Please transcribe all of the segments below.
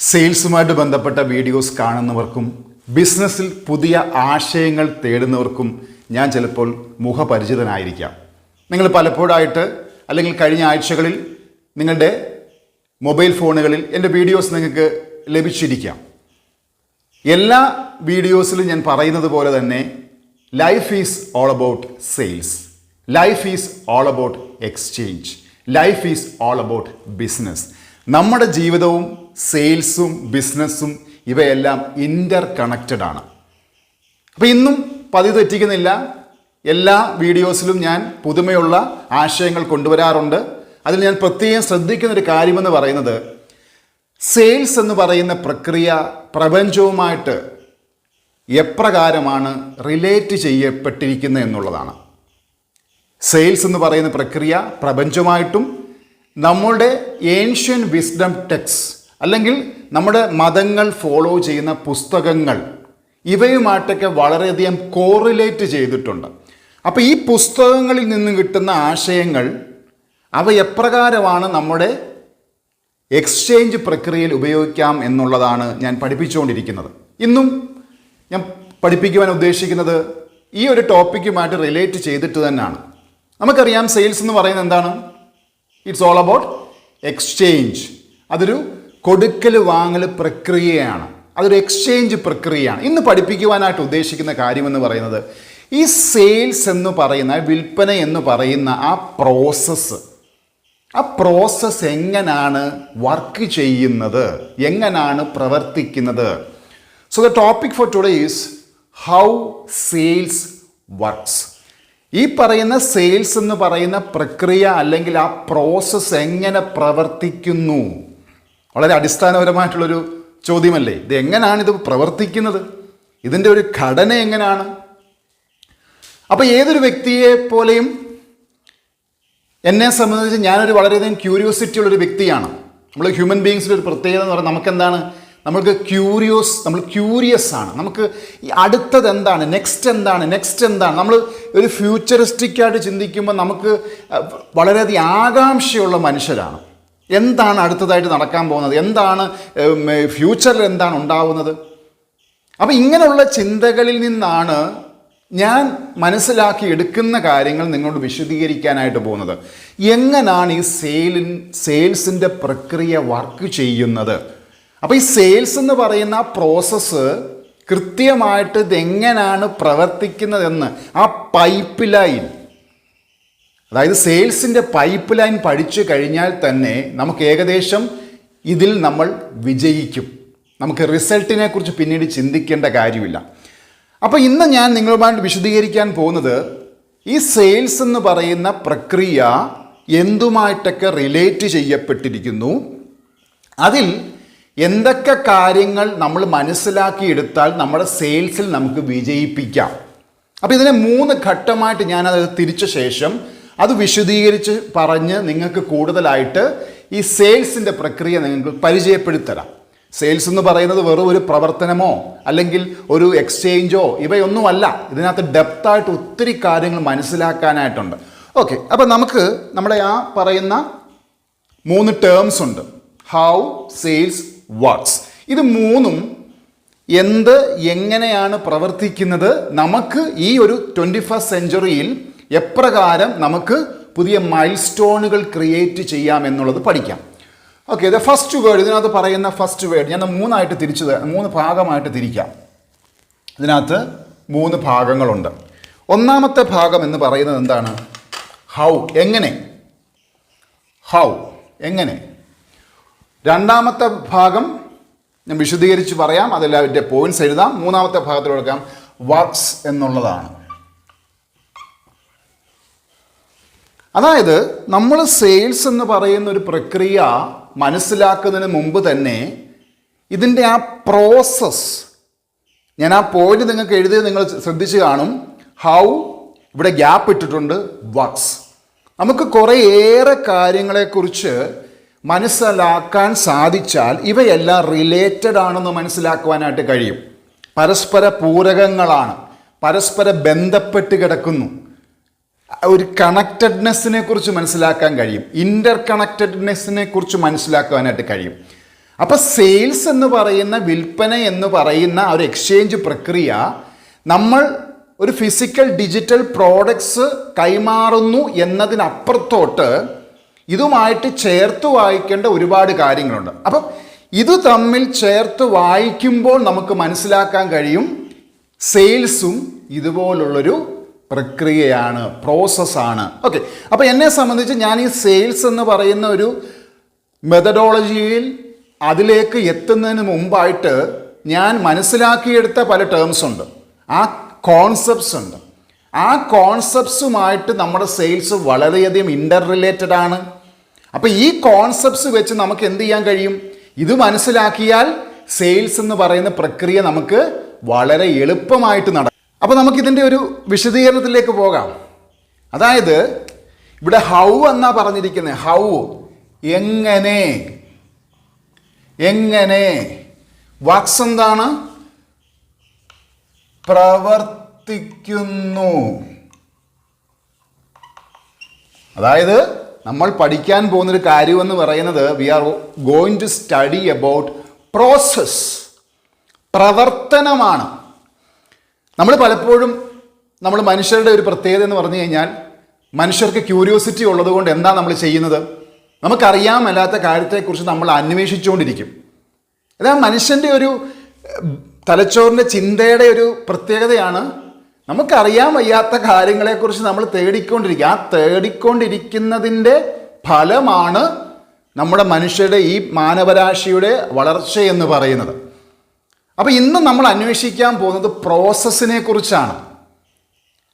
സെയിൽസുമായിട്ട് ബന്ധപ്പെട്ട വീഡിയോസ് കാണുന്നവർക്കും ബിസിനസ്സിൽ പുതിയ ആശയങ്ങൾ തേടുന്നവർക്കും ഞാൻ ചിലപ്പോൾ മുഖപരിചിതനായിരിക്കാം. നിങ്ങൾ പലപ്പോഴായിട്ട് അല്ലെങ്കിൽ കഴിഞ്ഞ ആഴ്ചകളിൽ നിങ്ങളുടെ മൊബൈൽ ഫോണുകളിൽ എൻ്റെ വീഡിയോസ് നിങ്ങൾക്ക് ലഭിച്ചിരിക്കാം. എല്ലാ വീഡിയോസിലും ഞാൻ പറയുന്നത് പോലെ തന്നെ life is all about sales, life is all about exchange, life is all about business. നമ്മുടെ ജീവിതവും സെയിൽസും ബിസിനസ്സും ഇവയെല്ലാം ഇൻ്റർ കണക്റ്റഡ് ആണ്. അപ്പോൾ ഇന്നും പതിവ് തെറ്റിക്കുന്നില്ല, എല്ലാ വീഡിയോസിലും ഞാൻ പുതുമയുള്ള ആശയങ്ങൾ കൊണ്ടുവരാറുണ്ട്. അതിൽ ഞാൻ പ്രത്യേകം ശ്രദ്ധിക്കുന്നൊരു കാര്യമെന്ന് പറയുന്നത് സെയിൽസ് എന്ന് പറയുന്ന പ്രക്രിയ പ്രപഞ്ചവുമായിട്ട് എപ്രകാരമാണ് റിലേറ്റ് ചെയ്യപ്പെട്ടിരിക്കുന്നത് എന്നുള്ളതാണ്. സെയിൽസ് എന്ന് പറയുന്ന പ്രക്രിയ പ്രപഞ്ചമായിട്ടും നമ്മളുടെ ഏൻഷ്യൻ വിസ്ഡം ടെക്സ്റ്റ് അല്ലെങ്കിൽ നമ്മുടെ മതങ്ങൾ ഫോളോ ചെയ്യുന്ന പുസ്തകങ്ങൾ ഇവയുമായിട്ടൊക്കെ വളരെയധികം കോറിലേറ്റ് ചെയ്തിട്ടുണ്ട്. അപ്പോൾ ഈ പുസ്തകങ്ങളിൽ നിന്ന് കിട്ടുന്ന ആശയങ്ങൾ അവ എപ്രകാരമാണ് നമ്മുടെ എക്സ്ചേഞ്ച് പ്രക്രിയയിൽ ഉപയോഗിക്കാം എന്നുള്ളതാണ് ഞാൻ പഠിപ്പിച്ചുകൊണ്ടിരിക്കുന്നത്. ഇന്നും ഞാൻ പഠിപ്പിക്കുവാൻ ഉദ്ദേശിക്കുന്നത് ഈ ഒരു ടോപ്പിക്കുമായിട്ട് റിലേറ്റ് ചെയ്തിട്ട് തന്നെയാണ്. നമുക്കറിയാം സെയിൽസ് എന്ന് പറയുന്നത് എന്താണ്? It's all about exchange. അതൊരു കൊടുക്കൽ വാങ്ങൽ പ്രക്രിയയാണ്, അതൊരു എക്സ്ചേഞ്ച് പ്രക്രിയയാണ്. ഇന്ന് പഠിപ്പിക്കുവാനായിട്ട് ഉദ്ദേശിക്കുന്ന കാര്യമെന്ന് പറയുന്നത് ഈ സെയിൽസ് എന്ന് പറയുന്ന വിൽപ്പന എന്ന് പറയുന്ന ആ പ്രോസസ്സ് എങ്ങനെയാണ് വർക്ക് ചെയ്യുന്നത്, എങ്ങനെയാണ് പ്രവർത്തിക്കുന്നത്. So the topic for today is how sales works. ഈ പറയുന്ന സെയിൽസ് എന്ന് പറയുന്ന പ്രക്രിയ അല്ലെങ്കിൽ ആ പ്രോസസ്സ് എങ്ങനെ പ്രവർത്തിക്കുന്നു, വളരെ അടിസ്ഥാനപരമായിട്ടുള്ളൊരു ചോദ്യമല്ലേ. ഇത് എങ്ങനെയാണ് ഇത് പ്രവർത്തിക്കുന്നത്, ഇതിൻ്റെ ഒരു ഘടന എങ്ങനെയാണ്? അപ്പോൾ ഏതൊരു വ്യക്തിയെ പോലെയും എന്നെ സംബന്ധിച്ച് ഞാനൊരു വളരെയധികം ക്യൂരിയോസിറ്റി ഉള്ളൊരു വ്യക്തിയാണ്. നമ്മൾ ഹ്യൂമൻ ബീയിങ്സിൻ്റെ ഒരു പ്രത്യേകത എന്ന് പറഞ്ഞാൽ നമുക്കെന്താണ്, നമ്മൾ ക്യൂരിയസ് ആണ്. നമുക്ക് ഈ അടുത്തത് എന്താണ്, നെക്സ്റ്റ് എന്താണ്. നമ്മൾ ഒരു ഫ്യൂച്ചറിസ്റ്റിക്കായിട്ട് ചിന്തിക്കുമ്പോൾ നമുക്ക് വളരെയധികം ആകാംക്ഷയുള്ള മനുഷ്യരാണ്. എന്താണ് അടുത്തതായിട്ട് നടക്കാൻ പോകുന്നത്, എന്താണ് ഫ്യൂച്ചറിൽ എന്താണ് ഉണ്ടാവുന്നത്. അപ്പോൾ ഇങ്ങനെയുള്ള ചിന്തകളിൽ നിന്നാണ് ഞാൻ മനസ്സിലാക്കി എടുക്കുന്ന കാര്യങ്ങൾ നിങ്ങളോട് വിശദീകരിക്കാനായിട്ട് പോകുന്നത്. എങ്ങനെയാണ് ഈ സെയിൽസിൻ്റെ പ്രക്രിയ വർക്ക് ചെയ്യുന്നത്. അപ്പോൾ ഈ സെയിൽസ് എന്ന് പറയുന്ന ആ പ്രോസസ്സ് കൃത്യമായിട്ട് ഇതെങ്ങനെയാണ് പ്രവർത്തിക്കുന്നതെന്ന് ആ പൈപ്പ് ലൈൻ, അതായത് സെയിൽസിൻ്റെ പൈപ്പ് ലൈൻ പഠിച്ചു കഴിഞ്ഞാൽ തന്നെ നമുക്ക് ഏകദേശം ഇതിൽ നമ്മൾ വിജയിക്കും. നമുക്ക് റിസൾട്ടിനെ കുറിച്ച് പിന്നീട് ചിന്തിക്കേണ്ട കാര്യമില്ല. അപ്പോൾ ഇന്ന് ഞാൻ നിങ്ങളുമായിട്ട് വിശദീകരിക്കാൻ പോകുന്നത് ഈ സെയിൽസ് എന്ന് പറയുന്ന പ്രക്രിയ എന്തുമായിട്ടൊക്കെ റിലേറ്റ് ചെയ്യപ്പെട്ടിരിക്കുന്നു, അതിൽ എന്തൊക്കെ കാര്യങ്ങൾ നമ്മൾ മനസ്സിലാക്കിയെടുത്താൽ നമ്മുടെ സെയിൽസിൽ നമുക്ക് വിജയിപ്പിക്കാം. അപ്പോൾ ഇതിനെ 3 ഘട്ടമായിട്ട് ഞാനത് തിരിച്ച ശേഷം അത് വിശദീകരിച്ച് പറഞ്ഞ് നിങ്ങൾക്ക് കൂടുതലായിട്ട് ഈ സെയിൽസിൻ്റെ പ്രക്രിയ നിങ്ങൾക്ക് പരിചയപ്പെടുത്തരാം. സെയിൽസ് എന്ന് പറയുന്നത് വെറും ഒരു പ്രവർത്തനമോ അല്ലെങ്കിൽ ഒരു എക്സ്ചേഞ്ചോ ഇവയൊന്നുമല്ല. ഇതിനകത്ത് ഡെപ്തായിട്ട് ഒത്തിരി കാര്യങ്ങൾ മനസ്സിലാക്കാനായിട്ടുണ്ട്. ഓക്കെ, അപ്പോൾ നമുക്ക് നമ്മുടെ ആ പറയുന്ന 3 ടേംസ് ഉണ്ട്. How sales works. ഇത് 3ഉം എങ്ങനെയാണ് പ്രവർത്തിക്കുന്നത്, നമുക്ക് ഈ ഒരു 21st സെഞ്ച്വറിയിൽ എപ്രകാരം നമുക്ക് പുതിയ മൈൽ സ്റ്റോണുകൾ ക്രിയേറ്റ് ചെയ്യാം എന്നുള്ളത് പഠിക്കാം. ഓക്കെ, ദ ഫസ്റ്റ് വേർഡ്, ഇതിനകത്ത് പറയുന്ന ഫസ്റ്റ് വേർഡ് ഞാൻ 3 ഭാഗമായിട്ട് തിരിക്കാം. ഇതിനകത്ത് 3 ഭാഗങ്ങളുണ്ട്. ഒന്നാമത്തെ ഭാഗം എന്ന് പറയുന്നത് എന്താണ്? ഹൗ, എങ്ങനെ. രണ്ടാമത്തെ ഭാഗം ഞാൻ വിശദീകരിച്ച് പറയാം, അതെല്ലാവരുടെ പോയിന്റ്സ് എഴുതാം. മൂന്നാമത്തെ ഭാഗത്തിൽ കൊടുക്കാം വർക്ക്സ് എന്നുള്ളതാണ്. അതായത് നമ്മൾ സെയിൽസ് എന്ന് പറയുന്ന ഒരു പ്രക്രിയ മനസ്സിലാക്കുന്നതിന് മുമ്പ് തന്നെ ഇതിൻ്റെ ആ പ്രോസസ്സ്, ഞാൻ ആ പോയിന്റ് നിങ്ങൾക്ക് എഴുതിയത് നിങ്ങൾ ശ്രദ്ധിച്ച് കാണും. ഹൗ, ഇവിടെ ഗ്യാപ്പ് ഇട്ടിട്ടുണ്ട്, വർക്ക്സ്. നമുക്ക് കുറേയേറെ കാര്യങ്ങളെക്കുറിച്ച് മനസ്സിലാക്കാൻ സാധിച്ചാൽ ഇവയെല്ലാം റിലേറ്റഡ് ആണെന്ന് മനസ്സിലാക്കുവാനായിട്ട് കഴിയും. പരസ്പര പൂരകങ്ങളാണ്, പരസ്പര ബന്ധപ്പെട്ട് കിടക്കുന്നു. ഒരു കണക്റ്റഡ്നെസ്സിനെ കുറിച്ച് മനസ്സിലാക്കാൻ കഴിയും, ഇൻ്റർ കണക്റ്റഡ്നെസ്സിനെ കുറിച്ച് മനസ്സിലാക്കാനായിട്ട് കഴിയും. അപ്പം സെയിൽസ് എന്ന് പറയുന്ന, വിൽപ്പന എന്ന് പറയുന്ന ഒരു എക്സ്ചേഞ്ച് പ്രക്രിയ, നമ്മൾ ഒരു ഫിസിക്കൽ ഡിജിറ്റൽ പ്രോഡക്ട്സ് കൈമാറുന്നു എന്നതിനപ്പുറത്തോട്ട് ഇതുമായിട്ട് ചേർത്ത് വായിക്കേണ്ട ഒരുപാട് കാര്യങ്ങളുണ്ട്. അപ്പം ഇത് തമ്മിൽ ചേർത്ത് വായിക്കുമ്പോൾ നമുക്ക് മനസ്സിലാക്കാൻ കഴിയും സെയിൽസും ഇതുപോലുള്ളൊരു പ്രക്രിയയാണ്, പ്രോസസ്സാണ്. ഓക്കെ, അപ്പോൾ എന്നെ സംബന്ധിച്ച് ഞാൻ ഈ സെയിൽസ് എന്ന് പറയുന്ന ഒരു മെത്തഡോളജിയിൽ അതിലേക്ക് എത്തുന്നതിന് മുമ്പായിട്ട് ഞാൻ മനസ്സിലാക്കിയെടുത്ത പല ടേംസ് ഉണ്ട്, ആ കോൺസെപ്റ്റ്സ് ഉണ്ട്. ആ കോൺസെപ്റ്റ്സുമായിട്ട് നമ്മുടെ സെയിൽസ് വളരെയധികം ഇൻ്റർ റിലേറ്റഡ് ആണ്. അപ്പോൾ ഈ കോൺസെപ്റ്റ്സ് വെച്ച് നമുക്ക് എന്ത് ചെയ്യാൻ കഴിയും? ഇത് മനസ്സിലാക്കിയാൽ സെയിൽസ് എന്ന് പറയുന്ന പ്രക്രിയ നമുക്ക് വളരെ എളുപ്പമായിട്ട് നടക്കും. അപ്പോൾ നമുക്കിതിൻ്റെ ഒരു വിശദീകരണത്തിലേക്ക് പോകാം. അതായത് ഇവിടെ ഹൗ എന്നാ പറഞ്ഞിരിക്കുന്നത്. ഹൗ, എങ്ങനെ. എങ്ങനെ. വർക്സ് എന്താണ്? പ്രവർത്തിക്കുന്നു. അതായത് നമ്മൾ പഠിക്കാൻ പോകുന്നൊരു കാര്യമെന്ന് പറയുന്നത് we are going to study about process, പ്രവർത്തനമാണ്. നമ്മൾ പലപ്പോഴും നമ്മൾ മനുഷ്യരുടെ ഒരു പ്രത്യേകത എന്ന് പറഞ്ഞു കഴിഞ്ഞാൽ, മനുഷ്യർക്ക് ക്യൂരിയോസിറ്റി ഉള്ളതുകൊണ്ട് എന്താ നമ്മൾ ചെയ്യുന്നത്? നമുക്കറിയാൻ മേലാത്ത കാര്യത്തെക്കുറിച്ച് നമ്മൾ അന്വേഷിച്ചുകൊണ്ടിരിക്കും. അതാ മനുഷ്യൻ്റെ ഒരു തലച്ചോറിൻ്റെ ചിന്തയുടെ ഒരു പ്രത്യേകതയാണ്. നമുക്കറിയാൻ വയ്യാത്ത കാര്യങ്ങളെക്കുറിച്ച് നമ്മൾ തേടിക്കൊണ്ടിരിക്കുക. ആ തേടിക്കൊണ്ടിരിക്കുന്നതിൻ്റെ ഫലമാണ് നമ്മുടെ മനുഷ്യരുടെ ഈ മാനവരാശിയുടെ വളർച്ചയെന്ന് പറയുന്നത്. അപ്പോൾ ഇന്ന് നമ്മൾ അന്വേഷിക്കാൻ പോകുന്നത് പ്രോസസ്സിനെ കുറിച്ചാണ്.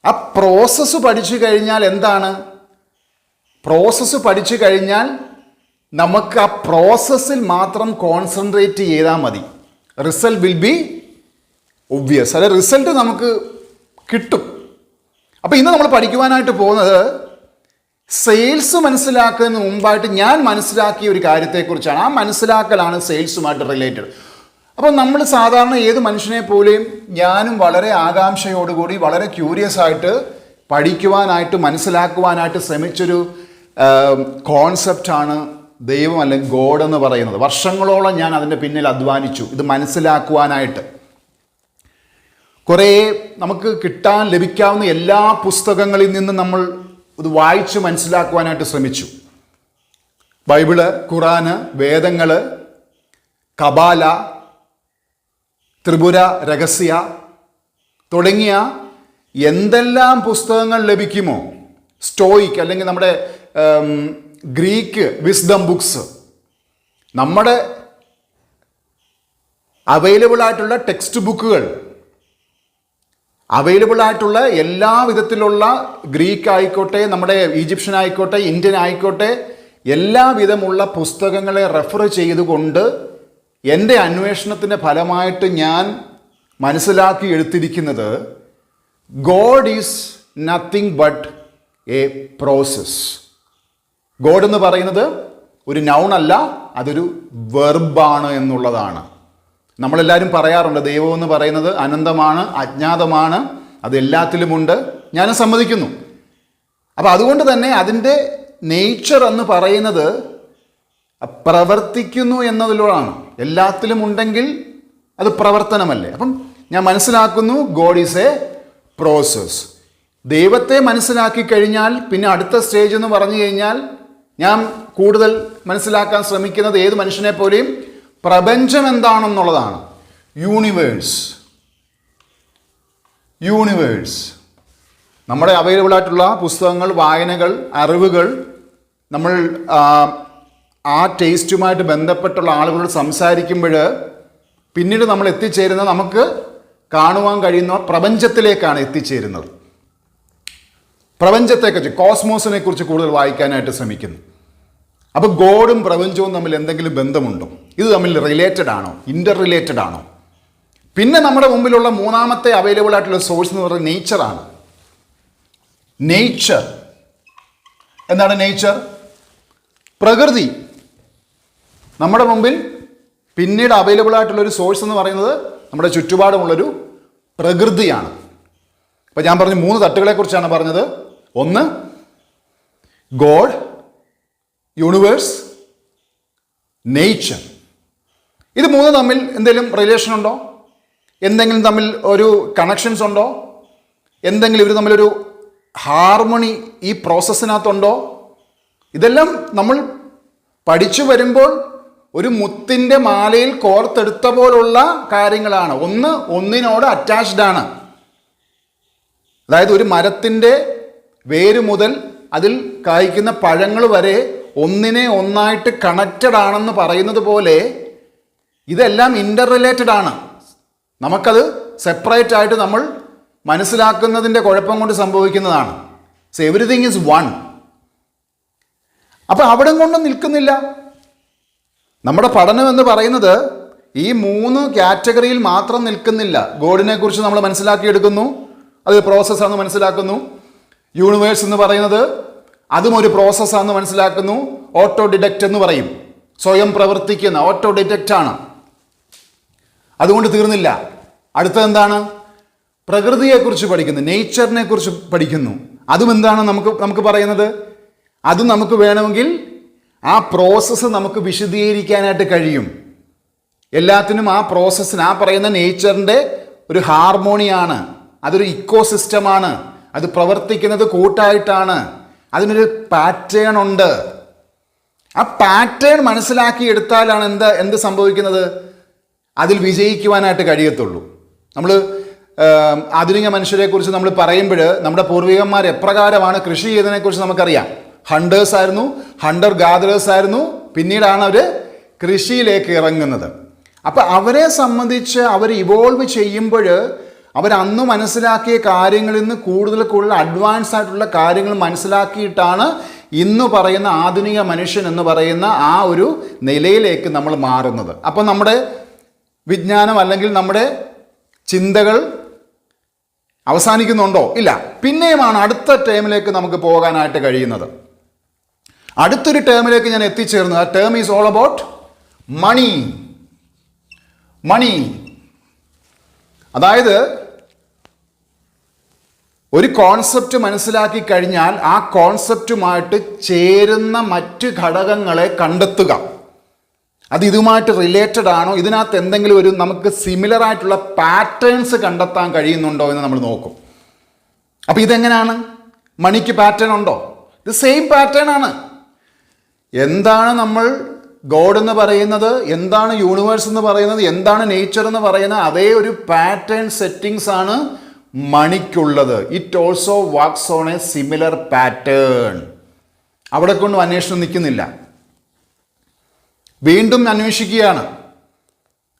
ആ പ്രോസസ്സ് പഠിച്ചു കഴിഞ്ഞാൽ എന്താണ്? പ്രോസസ്സ് പഠിച്ചു കഴിഞ്ഞാൽ നമുക്ക് ആ പ്രോസസ്സിൽ മാത്രം കോൺസെൻട്രേറ്റ് ചെയ്താൽ മതി. Result will be obvious. അതായത് റിസൾട്ട് നമുക്ക് കിട്ടും. അപ്പോൾ ഇന്ന് നമ്മൾ പഠിക്കുവാനായിട്ട് പോകുന്നത് സെയിൽസ് മനസ്സിലാക്കുന്നതിന് മുമ്പായിട്ട് ഞാൻ മനസ്സിലാക്കിയ ഒരു കാര്യത്തെക്കുറിച്ചാണ്. ആ മനസ്സിലാക്കലാണ് സെയിൽസുമായിട്ട് റിലേറ്റഡ്. അപ്പോൾ നമ്മൾ സാധാരണ ഏത് മനുഷ്യനെ പോലെയും ഞാനും വളരെ ആകാംക്ഷയോടുകൂടി വളരെ ക്യൂരിയസ് ആയിട്ട് പഠിക്കുവാനായിട്ട് മനസ്സിലാക്കുവാനായിട്ട് ശ്രമിച്ചൊരു കോൺസെപ്റ്റാണ് ദൈവം അല്ലെങ്കിൽ ഗോഡ് എന്ന് പറയുന്നത്. വർഷങ്ങളോളം ഞാൻ അതിൻ്റെ പിന്നിൽ അധ്വാനിച്ചു ഇത് മനസ്സിലാക്കുവാനായിട്ട്. കുറേ നമുക്ക് ലഭിക്കാവുന്ന എല്ലാ പുസ്തകങ്ങളിൽ നിന്നും നമ്മൾ ഇത് വായിച്ച് മനസ്സിലാക്കുവാനായിട്ട് ശ്രമിച്ചു. ബൈബിള്, ഖുറാന്, വേദങ്ങൾ, കബാല, ത്രിപുര രഹസ്യ തുടങ്ങിയ എന്തെല്ലാം പുസ്തകങ്ങൾ ലഭിക്കുമോ, സ്റ്റോയിക് അല്ലെങ്കിൽ നമ്മുടെ ഗ്രീക്ക് വിസ്ഡം ബുക്സ്, നമ്മുടെ അവൈലബിൾ ആയിട്ടുള്ള ടെക്സ്റ്റ് ബുക്കുകൾ, അവൈലബിൾ ആയിട്ടുള്ള എല്ലാ വിധത്തിലുള്ള ഗ്രീക്ക് ആയിക്കോട്ടെ, നമ്മുടെ ഈജിപ്ഷ്യൻ ആയിക്കോട്ടെ, ഇന്ത്യൻ ആയിക്കോട്ടെ, എല്ലാ വിധമുള്ള പുസ്തകങ്ങളെ റെഫർ ചെയ്തുകൊണ്ട് എൻ്റെ അന്വേഷണത്തിൻ്റെ ഫലമായിട്ട് ഞാൻ മനസ്സിലാക്കി എടുത്തിരിക്കുന്നത് God is nothing but A process. God എന്ന് പറയുന്നത് ഒരു നൗൺ അല്ല, അതൊരു വെർബാണ് എന്നുള്ളതാണ്. നമ്മളെല്ലാവരും പറയാറുണ്ട് ദൈവം എന്ന് പറയുന്നത് അനന്തമാണ്, അജ്ഞാതമാണ്, അത് എല്ലാത്തിലുമുണ്ട്. ഞാനും സമ്മതിക്കുന്നു. അപ്പോൾ അതുകൊണ്ട് തന്നെ അതിൻ്റെ നേച്ചർ എന്ന് പറയുന്നത് പ്രവർത്തിക്കുന്നു എന്നതിലൂടെയാണ്. എല്ലാത്തിലും ഉണ്ടെങ്കിൽ അത് പ്രവർത്തനമല്ലേ. അപ്പം ഞാൻ മനസ്സിലാക്കുന്നു ഗോഡ് ഈസ് എ പ്രോസസ്. ദൈവത്തെ മനസ്സിലാക്കി കഴിഞ്ഞാൽ പിന്നെ അടുത്ത സ്റ്റേജ് എന്ന് പറഞ്ഞു കഴിഞ്ഞാൽ ഞാൻ കൂടുതൽ മനസ്സിലാക്കാൻ ശ്രമിക്കുന്നത് ഏത് മനുഷ്യനെ പോലെയും പ്രപഞ്ചം എന്താണെന്നുള്ളതാണ്. യൂണിവേഴ്സ് നമ്മുടെ അവൈലബിൾ ആയിട്ടുള്ള പുസ്തകങ്ങൾ, വായനകൾ, അറിവുകൾ, നമ്മൾ ആ ടേസ്റ്റുമായിട്ട് ബന്ധപ്പെട്ടുള്ള ആളുകളോട് സംസാരിക്കുമ്പോൾ പിന്നീട് നമ്മൾ എത്തിച്ചേരുന്നത് നമുക്ക് കാണുവാൻ കഴിയുന്ന പ്രപഞ്ചത്തിലേക്കാണ് എത്തിച്ചേരുന്നത്. പ്രപഞ്ചത്തെക്കുറിച്ച്, കോസ്മോസിനെ കുറിച്ച് കൂടുതൽ വായിക്കാനായിട്ട് ശ്രമിക്കുന്നു. അപ്പോൾ ഗോഡും പ്രപഞ്ചവും തമ്മിൽ എന്തെങ്കിലും ബന്ധമുണ്ടോ? ഇത് തമ്മിൽ റിലേറ്റഡ് ആണോ, ഇൻ്റർ റിലേറ്റഡ് ആണോ? പിന്നെ നമ്മുടെ മുമ്പിലുള്ള മൂന്നാമത്തെ അവൈലബിൾ ആയിട്ടുള്ള സോഴ്സ് എന്ന് പറയുന്നത് നേച്ചറാണ്. നേച്ചർ എന്താണ്? നേച്ചർ പ്രകൃതി. നമ്മുടെ മുമ്പിൽ പിന്നീട് അവൈലബിൾ ആയിട്ടുള്ളൊരു സോഴ്സ് എന്ന് പറയുന്നത് നമ്മുടെ ചുറ്റുപാടുമുള്ളൊരു പ്രകൃതിയാണ്. അപ്പോൾ ഞാൻ പറഞ്ഞു 3 തട്ടുകളെക്കുറിച്ചാണ് പറഞ്ഞത്. ഒന്ന് ഗോഡ്, യൂണിവേഴ്സ്, നേച്ചർ. ഇത് മൂന്ന് തമ്മിൽ എന്തെങ്കിലും റിലേഷൻ ഉണ്ടോ? എന്തെങ്കിലും തമ്മിൽ ഒരു കണക്ഷൻസ് ഉണ്ടോ? എന്തെങ്കിലും ഇവർ തമ്മിലൊരു ഹാർമണി ഈ പ്രോസസ്സിനകത്തുണ്ടോ? ഇതെല്ലാം നമ്മൾ പഠിച്ചു വരുമ്പോൾ ഒരു മുത്തിൻ്റെ മാലയിൽ കോർത്തെടുത്ത പോലുള്ള കാര്യങ്ങളാണ്. ഒന്ന് ഒന്നിനോട് അറ്റാച്ച്ഡ് ആണ്. അതായത് ഒരു മരത്തിൻ്റെ വേര് മുതൽ അതിൽ കായ്ക്കുന്ന പഴങ്ങൾ വരെ ഒന്നിനെ ഒന്നായിട്ട് കണക്റ്റഡ് ആണെന്ന് പറയുന്നത് പോലെ ഇതെല്ലാം ഇൻ്റർ റിലേറ്റഡ് ആണ്. നമുക്കത് സെപ്പറേറ്റ് ആയിട്ട് നമ്മൾ മനസ്സിലാക്കുന്നതിൻ്റെ കുഴപ്പം കൊണ്ട് സംഭവിക്കുന്നതാണ്. So everything is one. അപ്പം അവിടെ കൊണ്ടും നിൽക്കുന്നില്ല. നമ്മുടെ പഠനം എന്ന് പറയുന്നത് ഈ മൂന്ന് കാറ്റഗറിയിൽ മാത്രം നിൽക്കുന്നില്ല. ഗോഡിനെ കുറിച്ച് നമ്മൾ മനസ്സിലാക്കിയെടുക്കുന്നു, അത് പ്രോസസ്സാണെന്ന് മനസ്സിലാക്കുന്നു. യൂണിവേഴ്സ് എന്ന് പറയുന്നത് അതും ഒരു പ്രോസസ്സാണെന്ന് മനസ്സിലാക്കുന്നു. ഓട്ടോ ഡിറ്റക്റ്റ് എന്ന് പറയും, സ്വയം പ്രവർത്തിക്കുന്ന ഓട്ടോ ഡിറ്റക്റ്റ് ആണ്. അതുകൊണ്ട് തീർന്നില്ല. അടുത്തത് എന്താണ്? പ്രകൃതിയെക്കുറിച്ച് പഠിക്കുന്നു, നേച്ചറിനെ കുറിച്ച് പഠിക്കുന്നു. അതും എന്താണ് നമുക്ക് പറയുന്നത്? അതും നമുക്ക് വേണമെങ്കിൽ ആ പ്രോസസ്സ് നമുക്ക് വിശദീകരിക്കാനായിട്ട് കഴിയും. എല്ലാത്തിനും ആ പ്രോസസ്സിന് ആ പറയുന്ന നേച്ചറിൻ്റെ ഒരു ഹാർമോണിയാണ്, അതൊരു ഇക്കോസിസ്റ്റമാണ്, അത് പ്രവർത്തിക്കുന്നത് കൂട്ടായിട്ടാണ്, അതിനൊരു പാറ്റേൺ ഉണ്ട്. ആ പാറ്റേൺ മനസ്സിലാക്കിയെടുത്താലാണ് എന്ത് സംഭവിക്കുന്നത്? അതിൽ വിജയിക്കുവാനായിട്ട് കഴിയത്തുള്ളൂ. നമ്മൾ ആധുനിക മനുഷ്യരെക്കുറിച്ച് നമ്മൾ പറയുമ്പോൾ നമ്മുടെ പൂർവികന്മാർ എപ്രകാരമാണ് കൃഷി ചെയ്തതിനെക്കുറിച്ച് നമുക്കറിയാം. ഹണ്ടേഴ്സ് ആയിരുന്നു, ഹണ്ടർ ഗാദറേഴ്സ് ആയിരുന്നു. പിന്നീടാണ് അവർ കൃഷിയിലേക്ക് ഇറങ്ങുന്നത്. അപ്പം അവരെ സംബന്ധിച്ച് അവർ ഇവോൾവ് ചെയ്യുമ്പോൾ അവർ അന്ന് മനസ്സിലാക്കിയ കാര്യങ്ങളിൽ നിന്ന് കൂടുതൽ അഡ്വാൻസ് ആയിട്ടുള്ള കാര്യങ്ങൾ മനസ്സിലാക്കിയിട്ടാണ് ഇന്ന് പറയുന്ന ആധുനിക മനുഷ്യൻ എന്ന് പറയുന്ന ആ ഒരു നിലയിലേക്ക് നമ്മൾ മാറുന്നത്. അപ്പം നമ്മുടെ വിജ്ഞാനം അല്ലെങ്കിൽ നമ്മുടെ ചിന്തകൾ അവസാനിക്കുന്നുണ്ടോ? ഇല്ല. പിന്നെയുമാണ് അടുത്ത ടേമിലേക്ക് നമുക്ക് പോകാനായിട്ട് കഴിയുന്നത്. അടുത്തൊരു ടേമിലേക്ക് ഞാൻ എത്തിച്ചേർന്നു. ആ term is all about money. അതായത് ഒരു കോൺസെപ്റ്റ് മനസ്സിലാക്കി കഴിഞ്ഞാൽ ആ കോൺസെപ്റ്റുമായിട്ട് ചേരുന്ന മറ്റ് ഘടകങ്ങളെ കണ്ടെത്തുക. അത് ഇതുമായിട്ട് റിലേറ്റഡ് ആണോ, ഇതിനകത്ത് എന്തെങ്കിലും നമുക്ക് സിമിലർ ആയിട്ടുള്ള പാറ്റേൺസ് കണ്ടെത്താൻ കഴിയുന്നുണ്ടോ എന്ന് നമ്മൾ നോക്കും. അപ്പോൾ ഇതെങ്ങനെയാണ്? മണിക്ക് പാറ്റേൺ ഉണ്ടോ? ഇത് സെയിം പാറ്റേൺ ആണ്. എന്താണ് നമ്മൾ ഗോഡ് എന്ന് പറയുന്നത്, എന്താണ് യൂണിവേഴ്സ് എന്ന് പറയുന്നത്, എന്താണ് നേച്ചർ എന്ന് പറയുന്നത്, അതേ ഒരു പാറ്റേൺ സെറ്റിങ്സ് ആണ് മണിക്കുള്ളത്. It also works on a similar pattern. അവിടെ കൊണ്ടും അന്വേഷണം നിൽക്കുന്നില്ല, വീണ്ടും അന്വേഷിക്കുകയാണ്.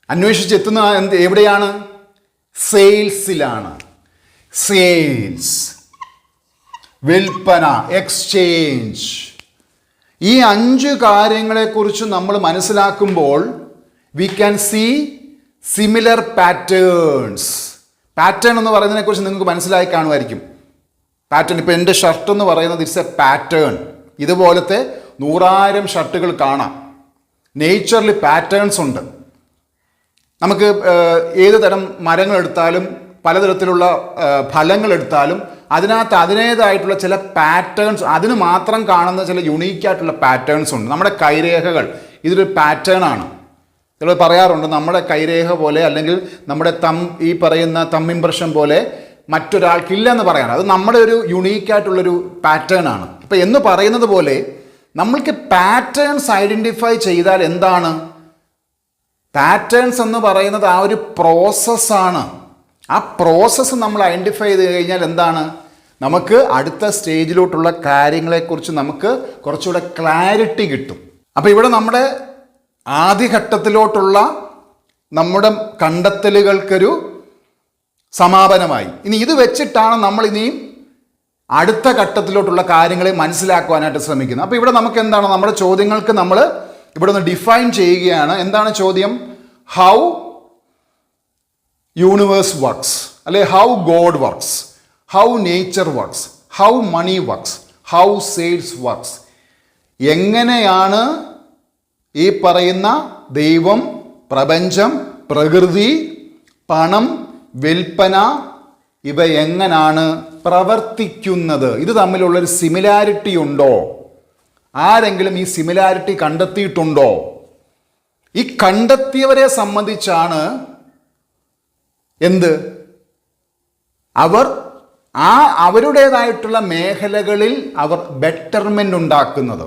അന്വേഷിച്ചെത്തുന്ന എവിടെയാണ്? സെയിൽസിലാണ്. സെയിൽസ്, വിൽപ്പന, എക്സ്ചേഞ്ച്. ഈ 5 കാര്യങ്ങളെക്കുറിച്ച് നമ്മൾ മനസ്സിലാക്കുമ്പോൾ we can see similar patterns. Pattern എന്ന് പറയുന്നതിനെക്കുറിച്ച് നിങ്ങൾക്ക് മനസ്സിലായി കാണുമായിരിക്കും. പാറ്റേൺ, ഇപ്പോൾ എൻ്റെ ഷർട്ട് എന്ന് പറയുന്നത് ഇറ്റ്സ് എ പാറ്റേൺ. ഇതുപോലത്തെ 100,000 ഷർട്ടുകൾ കാണാം. നേച്ചറിൽ പാറ്റേൺസ് ഉണ്ട്. നമുക്ക് ഏത് തരം മരങ്ങളെടുത്താലും പലതരത്തിലുള്ള ഫലങ്ങളെടുത്താലും അതിനകത്ത് അതിനേതായിട്ടുള്ള ചില പാറ്റേൺസ്, അതിന് മാത്രം കാണുന്ന ചില യുണീക്കായിട്ടുള്ള പാറ്റേൺസ് ഉണ്ട്. നമ്മുടെ കൈരേഖകൾ ഇതൊരു പാറ്റേൺ ആണ്. ചിലർ പറയാറുണ്ട് നമ്മുടെ കൈരേഖ പോലെ അല്ലെങ്കിൽ നമ്മുടെ ഈ പറയുന്ന തമ്പ് ഇംപ്രഷൻ പോലെ മറ്റൊരാൾക്കില്ലെന്ന് പറയാൻ. അത് നമ്മുടെ ഒരു യുണീക്കായിട്ടുള്ളൊരു പാറ്റേൺ ആണ്. ഇപ്പം എന്ന് പറയുന്നത് പോലെ നമ്മൾക്ക് പാറ്റേൺസ് ഐഡൻറ്റിഫൈ ചെയ്താൽ എന്താണ്? പാറ്റേൺസ് എന്ന് പറയുന്നത് ആ ഒരു പ്രോസസ്സാണ്. ആ പ്രോസസ്സ് നമ്മൾ ഐഡൻറ്റിഫൈ ചെയ്ത് കഴിഞ്ഞാൽ എന്താണ്? നമുക്ക് അടുത്ത സ്റ്റേജിലോട്ടുള്ള കാര്യങ്ങളെക്കുറിച്ച് നമുക്ക് കുറച്ചുകൂടെ ക്ലാരിറ്റി കിട്ടും. അപ്പോൾ ഇവിടെ നമ്മുടെ ആദ്യഘട്ടത്തിലോട്ടുള്ള നമ്മുടെ കണ്ടെത്തലുകൾക്കൊരു സമാപനമായി. ഇനി ഇത് വെച്ചിട്ടാണ് നമ്മൾ ഇനിയും അടുത്ത ഘട്ടത്തിലോട്ടുള്ള കാര്യങ്ങളെ മനസ്സിലാക്കുവാനായിട്ട് ശ്രമിക്കുന്നത്. അപ്പോൾ ഇവിടെ നമുക്ക് എന്താണ്, നമ്മുടെ ചോദ്യങ്ങൾക്ക് നമ്മൾ ഇവിടെ ഒന്ന് ഡിഫൈൻ ചെയ്യുകയാണ്. എന്താണ് ചോദ്യം? ഹൗ യൂണിവേഴ്സ് വർക്ക്സ്, അല്ലെ how God works, how nature works, how money works, how sales works. എങ്ങനെയാണ് ഈ പറയുന്ന ദൈവം, പ്രപഞ്ചം, പ്രകൃതി, പണം, വിൽപ്പന, ഇവ എങ്ങനെയാണ് പ്രവർത്തിക്കുന്നത്? ഇത് തമ്മിലുള്ളൊരു സിമിലാരിറ്റി ഉണ്ടോ? ആരെങ്കിലും ഈ സിമിലാരിറ്റി കണ്ടെത്തിയിട്ടുണ്ടോ? ഈ കണ്ടെത്തിയവരെ സംബന്ധിച്ചാണ് എന്ത്, അവർ അവരുടേതായിട്ടുള്ള മേഖലകളിൽ അവർ ബെറ്റർമെൻ്റ് ഉണ്ടാക്കുന്നത്,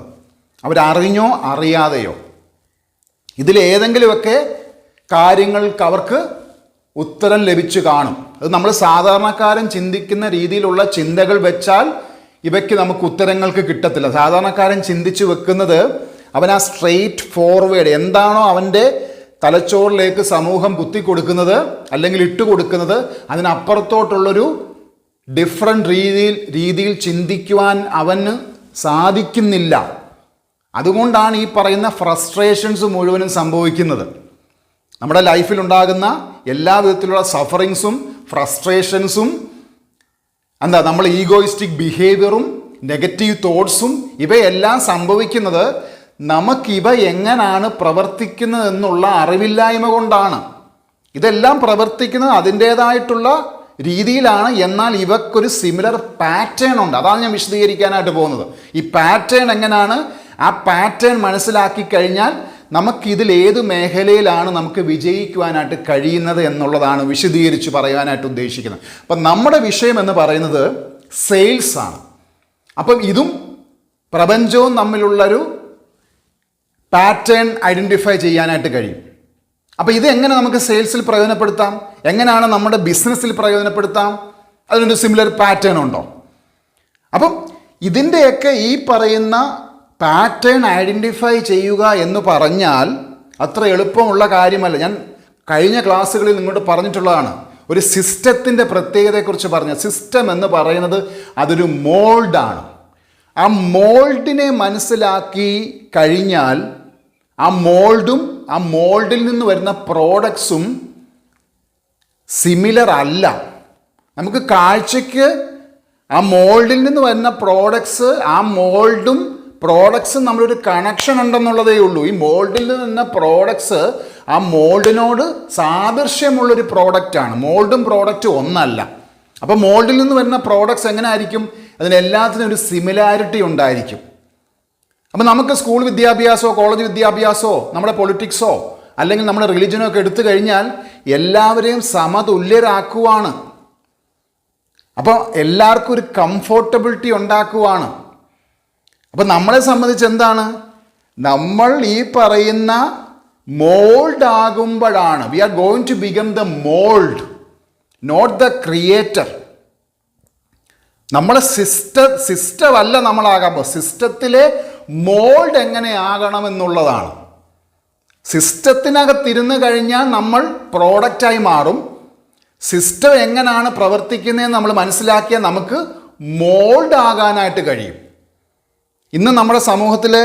അവരറിഞ്ഞോ അറിയാതെയോ. ഇതിലേതെങ്കിലുമൊക്കെ കാര്യങ്ങൾക്ക് അവർക്ക് ഉത്തരം ലഭിച്ചു കാണും. അത് നമ്മൾ സാധാരണക്കാരൻ ചിന്തിക്കുന്ന രീതിയിലുള്ള ചിന്തകൾ വെച്ചാൽ ഇവയ്ക്ക് നമുക്ക് ഉത്തരങ്ങൾക്ക് കിട്ടത്തില്ല. സാധാരണക്കാരൻ ചിന്തിച്ചു വെക്കുന്നത് അവൻ ആ സ്ട്രെയിറ്റ് ഫോർവേഡ് എന്താണോ അവൻ്റെ തലച്ചോറിലേക്ക് സമൂഹം കുത്തി കൊടുക്കുന്നത് അല്ലെങ്കിൽ ഇട്ട് കൊടുക്കുന്നത്, അതിനപ്പുറത്തോട്ടുള്ളൊരു ഡിഫറെൻ്റ് രീതിയിൽ ചിന്തിക്കുവാൻ അവന് സാധിക്കുന്നില്ല. അതുകൊണ്ടാണ് ഈ പറയുന്ന ഫ്രസ്ട്രേഷൻസ് മുഴുവനും സംഭവിക്കുന്നത്. നമ്മുടെ ലൈഫിലുണ്ടാകുന്ന എല്ലാ വിധത്തിലുള്ള സഫറിങ്സും ഫ്രസ്ട്രേഷൻസും നമ്മൾ ഈഗോയിസ്റ്റിക് ബിഹേവിയറും നെഗറ്റീവ് തോട്ട്സും ഇവയെല്ലാം സംഭവിക്കുന്നത് നമുക്കിവ എങ്ങനെയാണ് പ്രവർത്തിക്കുന്നത് എന്നുള്ള അറിവില്ലായ്മ കൊണ്ടാണ്. ഇതെല്ലാം പ്രവർത്തിക്കുന്നത് അതിൻ്റേതായിട്ടുള്ള രീതിയിലാണ്. എന്നാൽ ഇവക്കൊരു സിമിലർ പാറ്റേൺ ഉണ്ട്. അതാണ് ഞാൻ വിശദീകരിക്കാനായിട്ട് പോകുന്നത്. ഈ പാറ്റേൺ എങ്ങനെയാണ്, ആ പാറ്റേൺ മനസ്സിലാക്കി കഴിഞ്ഞാൽ നമുക്കിതിൽ ഏത് മേഖലയിലാണ് നമുക്ക് വിജയിക്കുവാനായിട്ട് കഴിയുന്നത് എന്നുള്ളതാണ് വിശദീകരിച്ച് പറയാനായിട്ട് ഉദ്ദേശിക്കുന്നത്. അപ്പം നമ്മുടെ വിഷയം എന്ന് പറയുന്നത് സെയിൽസ് ആണ്. അപ്പം ഇതും പ്രപഞ്ചവും തമ്മിലുള്ളൊരു പാറ്റേൺ ഐഡൻറ്റിഫൈ ചെയ്യാനായിട്ട് കഴിയും. അപ്പോൾ ഇത് എങ്ങനെ നമുക്ക് സെയിൽസിൽ പ്രയോജനപ്പെടുത്താം, എങ്ങനെയാണ് നമ്മുടെ ബിസിനസ്സിൽ പ്രയോജനപ്പെടുത്താം, അതിനൊരു സിമിലർ പാറ്റേൺ ഉണ്ടോ? അപ്പം ഇതിൻ്റെയൊക്കെ ഈ പറയുന്ന പാറ്റേൺ ഐഡൻറ്റിഫൈ ചെയ്യുക എന്ന് പറഞ്ഞാൽ അത്ര എളുപ്പമുള്ള കാര്യമല്ല. ഞാൻ കഴിഞ്ഞ ക്ലാസ്സുകളിൽ നിങ്ങളോട് പറഞ്ഞിട്ടുള്ളതാണ്. ഒരു സിസ്റ്റത്തിൻ്റെ പ്രത്യേകതയെക്കുറിച്ച് പറഞ്ഞ സിസ്റ്റം എന്ന് പറയുന്നത് അതൊരു മോൾഡാണ്. ആ മോൾഡിനെ മനസ്സിലാക്കി കഴിഞ്ഞാൽ ആ മോൾഡും ആ മോൾഡിൽ നിന്ന് വരുന്ന പ്രോഡക്ട്സും സിമിലർ അല്ല. നമുക്ക് കാഴ്ചയ്ക്ക് ആ മോൾഡിൽ നിന്ന് വരുന്ന പ്രോഡക്ട്സ്, ആ മോൾഡും പ്രോഡക്ട്സും നമ്മളൊരു കണക്ഷൻ ഉണ്ടെന്നുള്ളതേ ഉള്ളൂ. ഈ മോൾഡിൽ നിന്ന് വരുന്ന പ്രോഡക്ട്സ് ആ മോൾഡിനോട് സാദൃശ്യമുള്ളൊരു പ്രോഡക്റ്റാണ്. മോൾഡും പ്രോഡക്റ്റും ഒന്നല്ല. അപ്പോൾ മോൾഡിൽ നിന്ന് വരുന്ന പ്രോഡക്ട്സ് എങ്ങനെ ആയിരിക്കും, അതിനെല്ലാത്തിനും ഒരു സിമിലാരിറ്റി ഉണ്ടായിരിക്കും. അപ്പം നമുക്ക് സ്കൂൾ വിദ്യാഭ്യാസമോ കോളേജ് വിദ്യാഭ്യാസമോ നമ്മുടെ പൊളിറ്റിക്സോ അല്ലെങ്കിൽ നമ്മുടെ റിലിജനോ ഒക്കെ എടുത്തു കഴിഞ്ഞാൽ എല്ലാവരെയും സമതുല്യരാക്കുവാണ്. അപ്പോൾ എല്ലാവർക്കും ഒരു കംഫോർട്ടബിലിറ്റി ഉണ്ടാക്കുവാണ്. അപ്പം നമ്മളെ സംബന്ധിച്ച് എന്താണ്, നമ്മൾ ഈ പറയുന്ന മോൾഡ് ആകുമ്പോഴാണ് we are going to become the mould, not the creator. നമ്മളെ സിസ്റ്റം അല്ല നമ്മളാകാമ്പോൾ, സിസ്റ്റത്തിലെ മോൾഡ് എങ്ങനെ ആകണമെന്നുള്ളതാണ്. സിസ്റ്റത്തിനകത്തിരുന്ന് കഴിഞ്ഞാൽ നമ്മൾ പ്രോഡക്റ്റായി മാറും. സിസ്റ്റം എങ്ങനെയാണ് പ്രവർത്തിക്കുന്നതെന്ന് നമ്മൾ മനസ്സിലാക്കിയാൽ നമുക്ക് മോൾഡ് ആകാനായിട്ട് കഴിയും. ഇന്ന് നമ്മുടെ സമൂഹത്തിലെ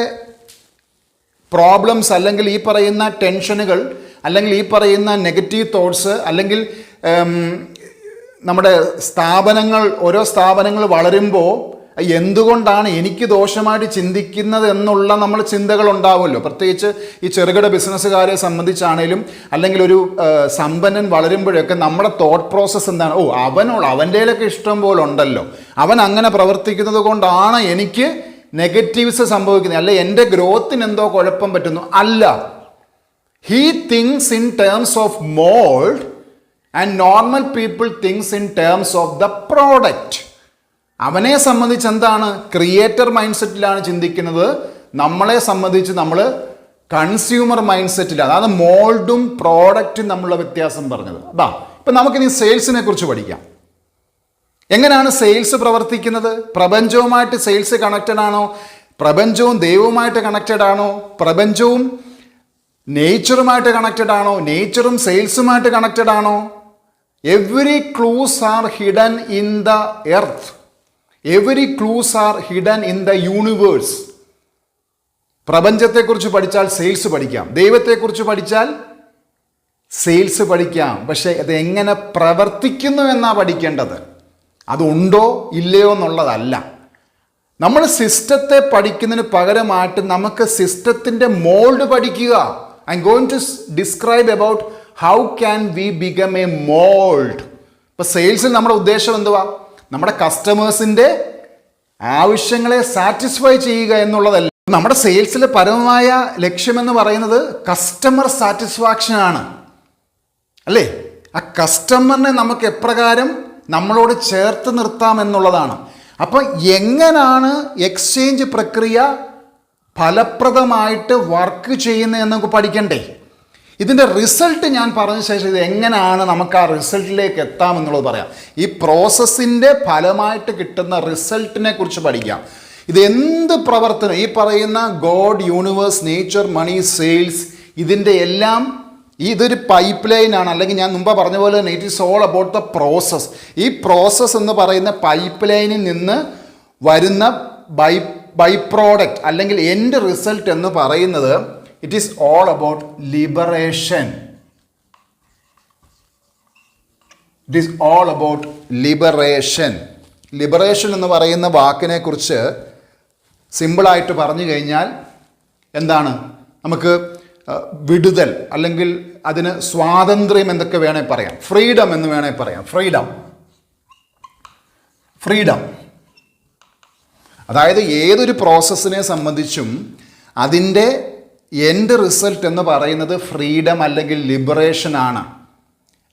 പ്രോബ്ലംസ് അല്ലെങ്കിൽ ഈ പറയുന്ന ടെൻഷനുകൾ അല്ലെങ്കിൽ ഈ പറയുന്ന നെഗറ്റീവ് തോട്ട്സ് അല്ലെങ്കിൽ നമ്മുടെ ഓരോ സ്ഥാപനങ്ങൾ വളരുമ്പോൾ എന്തുകൊണ്ടാണ് എനിക്ക് ദോഷമായിട്ട് ചിന്തിക്കുന്നത് എന്നുള്ള നമ്മൾ ചിന്തകൾ ഉണ്ടാവുമല്ലോ. പ്രത്യേകിച്ച് ഈ ചെറുകിട ബിസിനസ്സുകാരെ സംബന്ധിച്ചാണേലും അല്ലെങ്കിൽ ഒരു സമ്പന്നൻ വളരുമ്പോഴൊക്കെ നമ്മുടെ തോട്ട് പ്രോസസ്സ് എന്താണ്, അവൻ്റെയിലൊക്കെ ഇഷ്ടം പോലെ ഉണ്ടല്ലോ, അവൻ അങ്ങനെ പ്രവർത്തിക്കുന്നത് കൊണ്ടാണ് എനിക്ക് നെഗറ്റീവ്സ് സംഭവിക്കുന്നത്, അല്ല എൻ്റെ ഗ്രോത്തിന് എന്തോ കുഴപ്പം പറ്റുന്നു. അല്ല, he things in terms of mould and normal people things in terms of the product. അവനെ സംബന്ധിച്ച് എന്താണ്, ക്രിയേറ്റർ മൈൻഡ് സെറ്റിലാണ് ചിന്തിക്കുന്നത്. നമ്മളെ സംബന്ധിച്ച് നമ്മൾ കൺസ്യൂമർ മൈൻഡ് സെറ്റിലാണ്. അതാണ് മോൾഡും പ്രോഡക്റ്റും തമ്മിലുള്ള വ്യത്യാസം പറഞ്ഞത്. ഇപ്പം നമുക്കിനി സെയിൽസിനെ കുറിച്ച് പഠിക്കാം. എങ്ങനെയാണ് സെയിൽസ് പ്രവർത്തിക്കുന്നത്? പ്രപഞ്ചവുമായിട്ട് സെയിൽസ് കണക്റ്റഡ് ആണോ? പ്രപഞ്ചവും ദൈവവുമായിട്ട് കണക്റ്റഡ് ആണോ? പ്രപഞ്ചവും നേച്ചറുമായിട്ട് കണക്റ്റഡ് ആണോ? നേച്ചറും സെയിൽസുമായിട്ട് കണക്റ്റഡ് ആണോ? Every clues are hidden in the earth, every clues are hidden in the universe. പ്രപഞ്ചത്തെക്കുറിച്ച് പഠിച്ചാൽ സെയിൽസ് പഠിക്കാം, ദൈവത്തെക്കുറിച്ച് പഠിച്ചാൽ സെയിൽസ് പഠിക്കാം. പക്ഷേ അത് എങ്ങനെ പ്രവർത്തിക്കുന്നു എന്നാണ് പഠിക്കേണ്ടത്. അതുണ്ടോ ഇല്ലയോ എന്നുള്ളതല്ല. നമ്മൾ സിസ്റ്റത്തെ പഠിക്കുന്നതിന് പകരമായിട്ട് നമുക്ക് സിസ്റ്റത്തിൻ്റെ മോൾഡ് പഠിക്കുക. I'm going to describe about how can we become a mould. ഇപ്പോൾ സെയിൽസിൽ നമ്മുടെ ഉദ്ദേശം എന്തുവാ? നമ്മുടെ കസ്റ്റമേഴ്സിൻ്റെ ആവശ്യങ്ങളെ സാറ്റിസ്ഫൈ ചെയ്യുക എന്നുള്ളതല്ല. നമ്മുടെ സെയിൽസിലെ പരമമായ ലക്ഷ്യമെന്ന് പറയുന്നത് കസ്റ്റമർ സാറ്റിസ്ഫാക്ഷൻ ആണ്, അല്ലേ? ആ കസ്റ്റമറിനെ നമുക്ക് എപ്രകാരം നമ്മളോട് ചേർത്ത് നിർത്താം എന്നുള്ളതാണ്. അപ്പോൾ എങ്ങനെയാണ് എക്സ്ചേഞ്ച് പ്രക്രിയ ഫലപ്രദമായിട്ട് വർക്ക് ചെയ്യുന്നതെന്ന് നമുക്ക് പഠിക്കണ്ടേ? ഇതിൻ്റെ റിസൾട്ട് ഞാൻ പറഞ്ഞ ശേഷം ഇത് എങ്ങനെയാണ് നമുക്ക് ആ റിസൾട്ടിലേക്ക് എത്താമെന്നുള്ളത് പറയാം. ഈ പ്രോസസ്സിൻ്റെ ഫലമായിട്ട് കിട്ടുന്ന റിസൾട്ടിനെ കുറിച്ച് പഠിക്കാം. ഇത് എന്ത് പ്രവർത്തനം, ഈ പറയുന്ന ഗോഡ്, യൂണിവേഴ്സ്, നേച്ചർ, മണി, സെയിൽസ്, ഇതിൻ്റെ എല്ലാം ഇതൊരു പൈപ്പ് ലൈനാണ്. അല്ലെങ്കിൽ ഞാൻ മുമ്പ് പറഞ്ഞ പോലെ തന്നെ it is all about the process. ഈ പ്രോസസ്സ് എന്ന് പറയുന്ന പൈപ്പ് ലൈനിൽ നിന്ന് വരുന്ന ബൈ പ്രോഡക്റ്റ് അല്ലെങ്കിൽ എൻഡ് റിസൾട്ട് എന്ന് പറയുന്നത് it is all about liberation. It is all about liberation. Liberation എന്ന് പറയുന്ന വാക്കിനെ കുറിച്ച് സിമ്പിളായിട്ട് പറഞ്ഞു കഴിഞ്ഞാൽ എന്താണ്? നമുക്ക് വിടുതൽ, അല്ലെങ്കിൽ അതിന് സ്വാതന്ത്ര്യം എന്നൊക്കെ വേണേൽ പറയാം, ഫ്രീഡം എന്ന് വേണേൽ പറയാം. ഫ്രീഡം അതായത് ഏതൊരു പ്രോസസ്സിനെ സംബന്ധിച്ചും അതിൻ്റെ എൻഡ് റിസൾട്ട് എന്ന് പറയുന്നത് ഫ്രീഡം അല്ലെങ്കിൽ ലിബറേഷൻ ആണ്.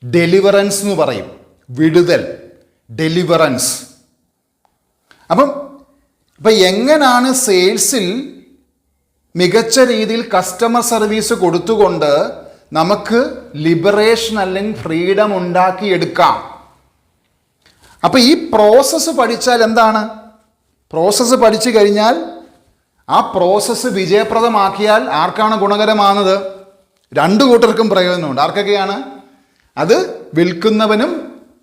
ഡെലിവറൻസ് എന്ന് പറയും, വിടുതൽ, ഡെലിവറൻസ്. അപ്പം എങ്ങനെയാണ് സെയിൽസിൽ മികച്ച രീതിയിൽ കസ്റ്റമർ സർവീസ് കൊടുത്തുകൊണ്ട് നമുക്ക് ലിബറേഷൻ അല്ലെങ്കിൽ ഫ്രീഡം ഉണ്ടാക്കിയെടുക്കാം? അപ്പം ഈ പ്രോസസ്സ് പഠിച്ചാൽ എന്താണ്? പ്രോസസ്സ് പഠിച്ചു കഴിഞ്ഞാൽ ആ പ്രോസസ്സ് വിജയപ്രദമാക്കിയാൽ ആർക്കാണ് ഗുണകരമാകുന്നത്? രണ്ടു കൂട്ടർക്കും പ്രയോജനമുണ്ട്. ആർക്കൊക്കെയാണ്? അത് വിൽക്കുന്നവനും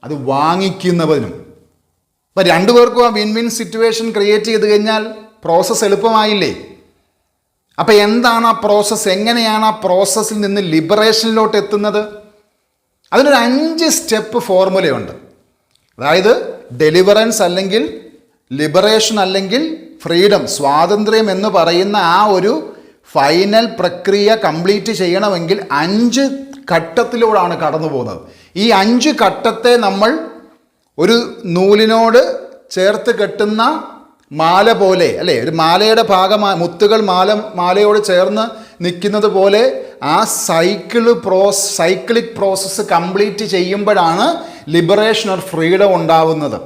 അത് വാങ്ങിക്കുന്നവനും. അപ്പം രണ്ടുപേർക്കും ആ വിൻ വിൻ സിറ്റുവേഷൻ ക്രിയേറ്റ് ചെയ്ത് കഴിഞ്ഞാൽ പ്രോസസ്സ് എളുപ്പമായില്ലേ? അപ്പം എന്താണ് ആ പ്രോസസ്സ്? എങ്ങനെയാണ് ആ പ്രോസസ്സിൽ നിന്ന് ലിബറേഷനിലോട്ട് എത്തുന്നത്? അതിനൊരു 5 സ്റ്റെപ്പ് ഫോർമുലയുണ്ട്. അതായത് ഡെലിവറൻസ് അല്ലെങ്കിൽ ലിബറേഷൻ അല്ലെങ്കിൽ ഫ്രീഡം, സ്വാതന്ത്ര്യം എന്ന് പറയുന്ന ആ ഒരു ഫൈനൽ പ്രക്രിയ കംപ്ലീറ്റ് ചെയ്യണമെങ്കിൽ 5 ഘട്ടത്തിലൂടെയാണ് കടന്നു പോകുന്നത്. ഈ 5 ഘട്ടത്തെ നമ്മൾ ഒരു നൂലിനോട് ചേർത്ത് കെട്ടുന്ന മാല പോലെ, അല്ലേ? ഒരു മാലയുടെ ഭാഗമായി മുത്തുകൾ മാലയോട് ചേർന്ന് നിൽക്കുന്നത് പോലെ ആ സൈക്ലിക് പ്രോസസ്സ് കംപ്ലീറ്റ് ചെയ്യുമ്പോഴാണ് ലിബറേഷൻ ഓർ ഫ്രീഡം ഉണ്ടാവുന്നത്.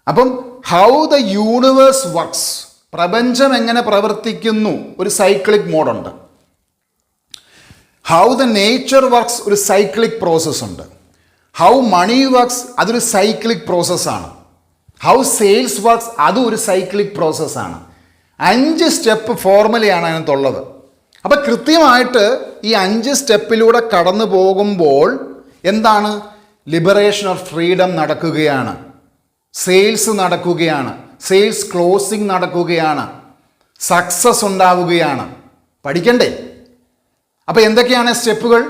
അപ്പം ഹൗ ദ യൂണിവേഴ്സ് വർക്ക്സ്, പ്രപഞ്ചം എങ്ങനെ പ്രവർത്തിക്കുന്നു, ഒരു സൈക്ലിക് മോഡുണ്ട്. ഹൗ ദ നേച്ചർ വർക്ക്സ്, ഒരു സൈക്ലിക് പ്രോസസ്സ് ഉണ്ട്. ഹൗ മണി വർക്ക്സ്, അതൊരു സൈക്ലിക് പ്രോസസ്സാണ്. ഹൗ സെയിൽസ് വർക്ക്സ്, അതും ഒരു സൈക്ലിക് പ്രോസസ്സാണ്. 5 സ്റ്റെപ്പ് ഫോർമുലയാണ് അതിനകത്തുള്ളത്. അപ്പം കൃത്യമായിട്ട് ഈ 5 സ്റ്റെപ്പിലൂടെ കടന്നു പോകുമ്പോൾ എന്താണ്? ലിബറേഷൻ ഓഫ് ഫ്രീഡം നടക്കുകയാണ്, സെയിൽസ് നടക്കുകയാണ്, സെയിൽസ് ക്ലോസിംഗ് നടക്കുകയാണ്, സക്സസ് ഉണ്ടാവുകയാണ്. പഠിക്കണ്ടേ? അപ്പം എന്തൊക്കെയാണ് സ്റ്റെപ്പുകൾ?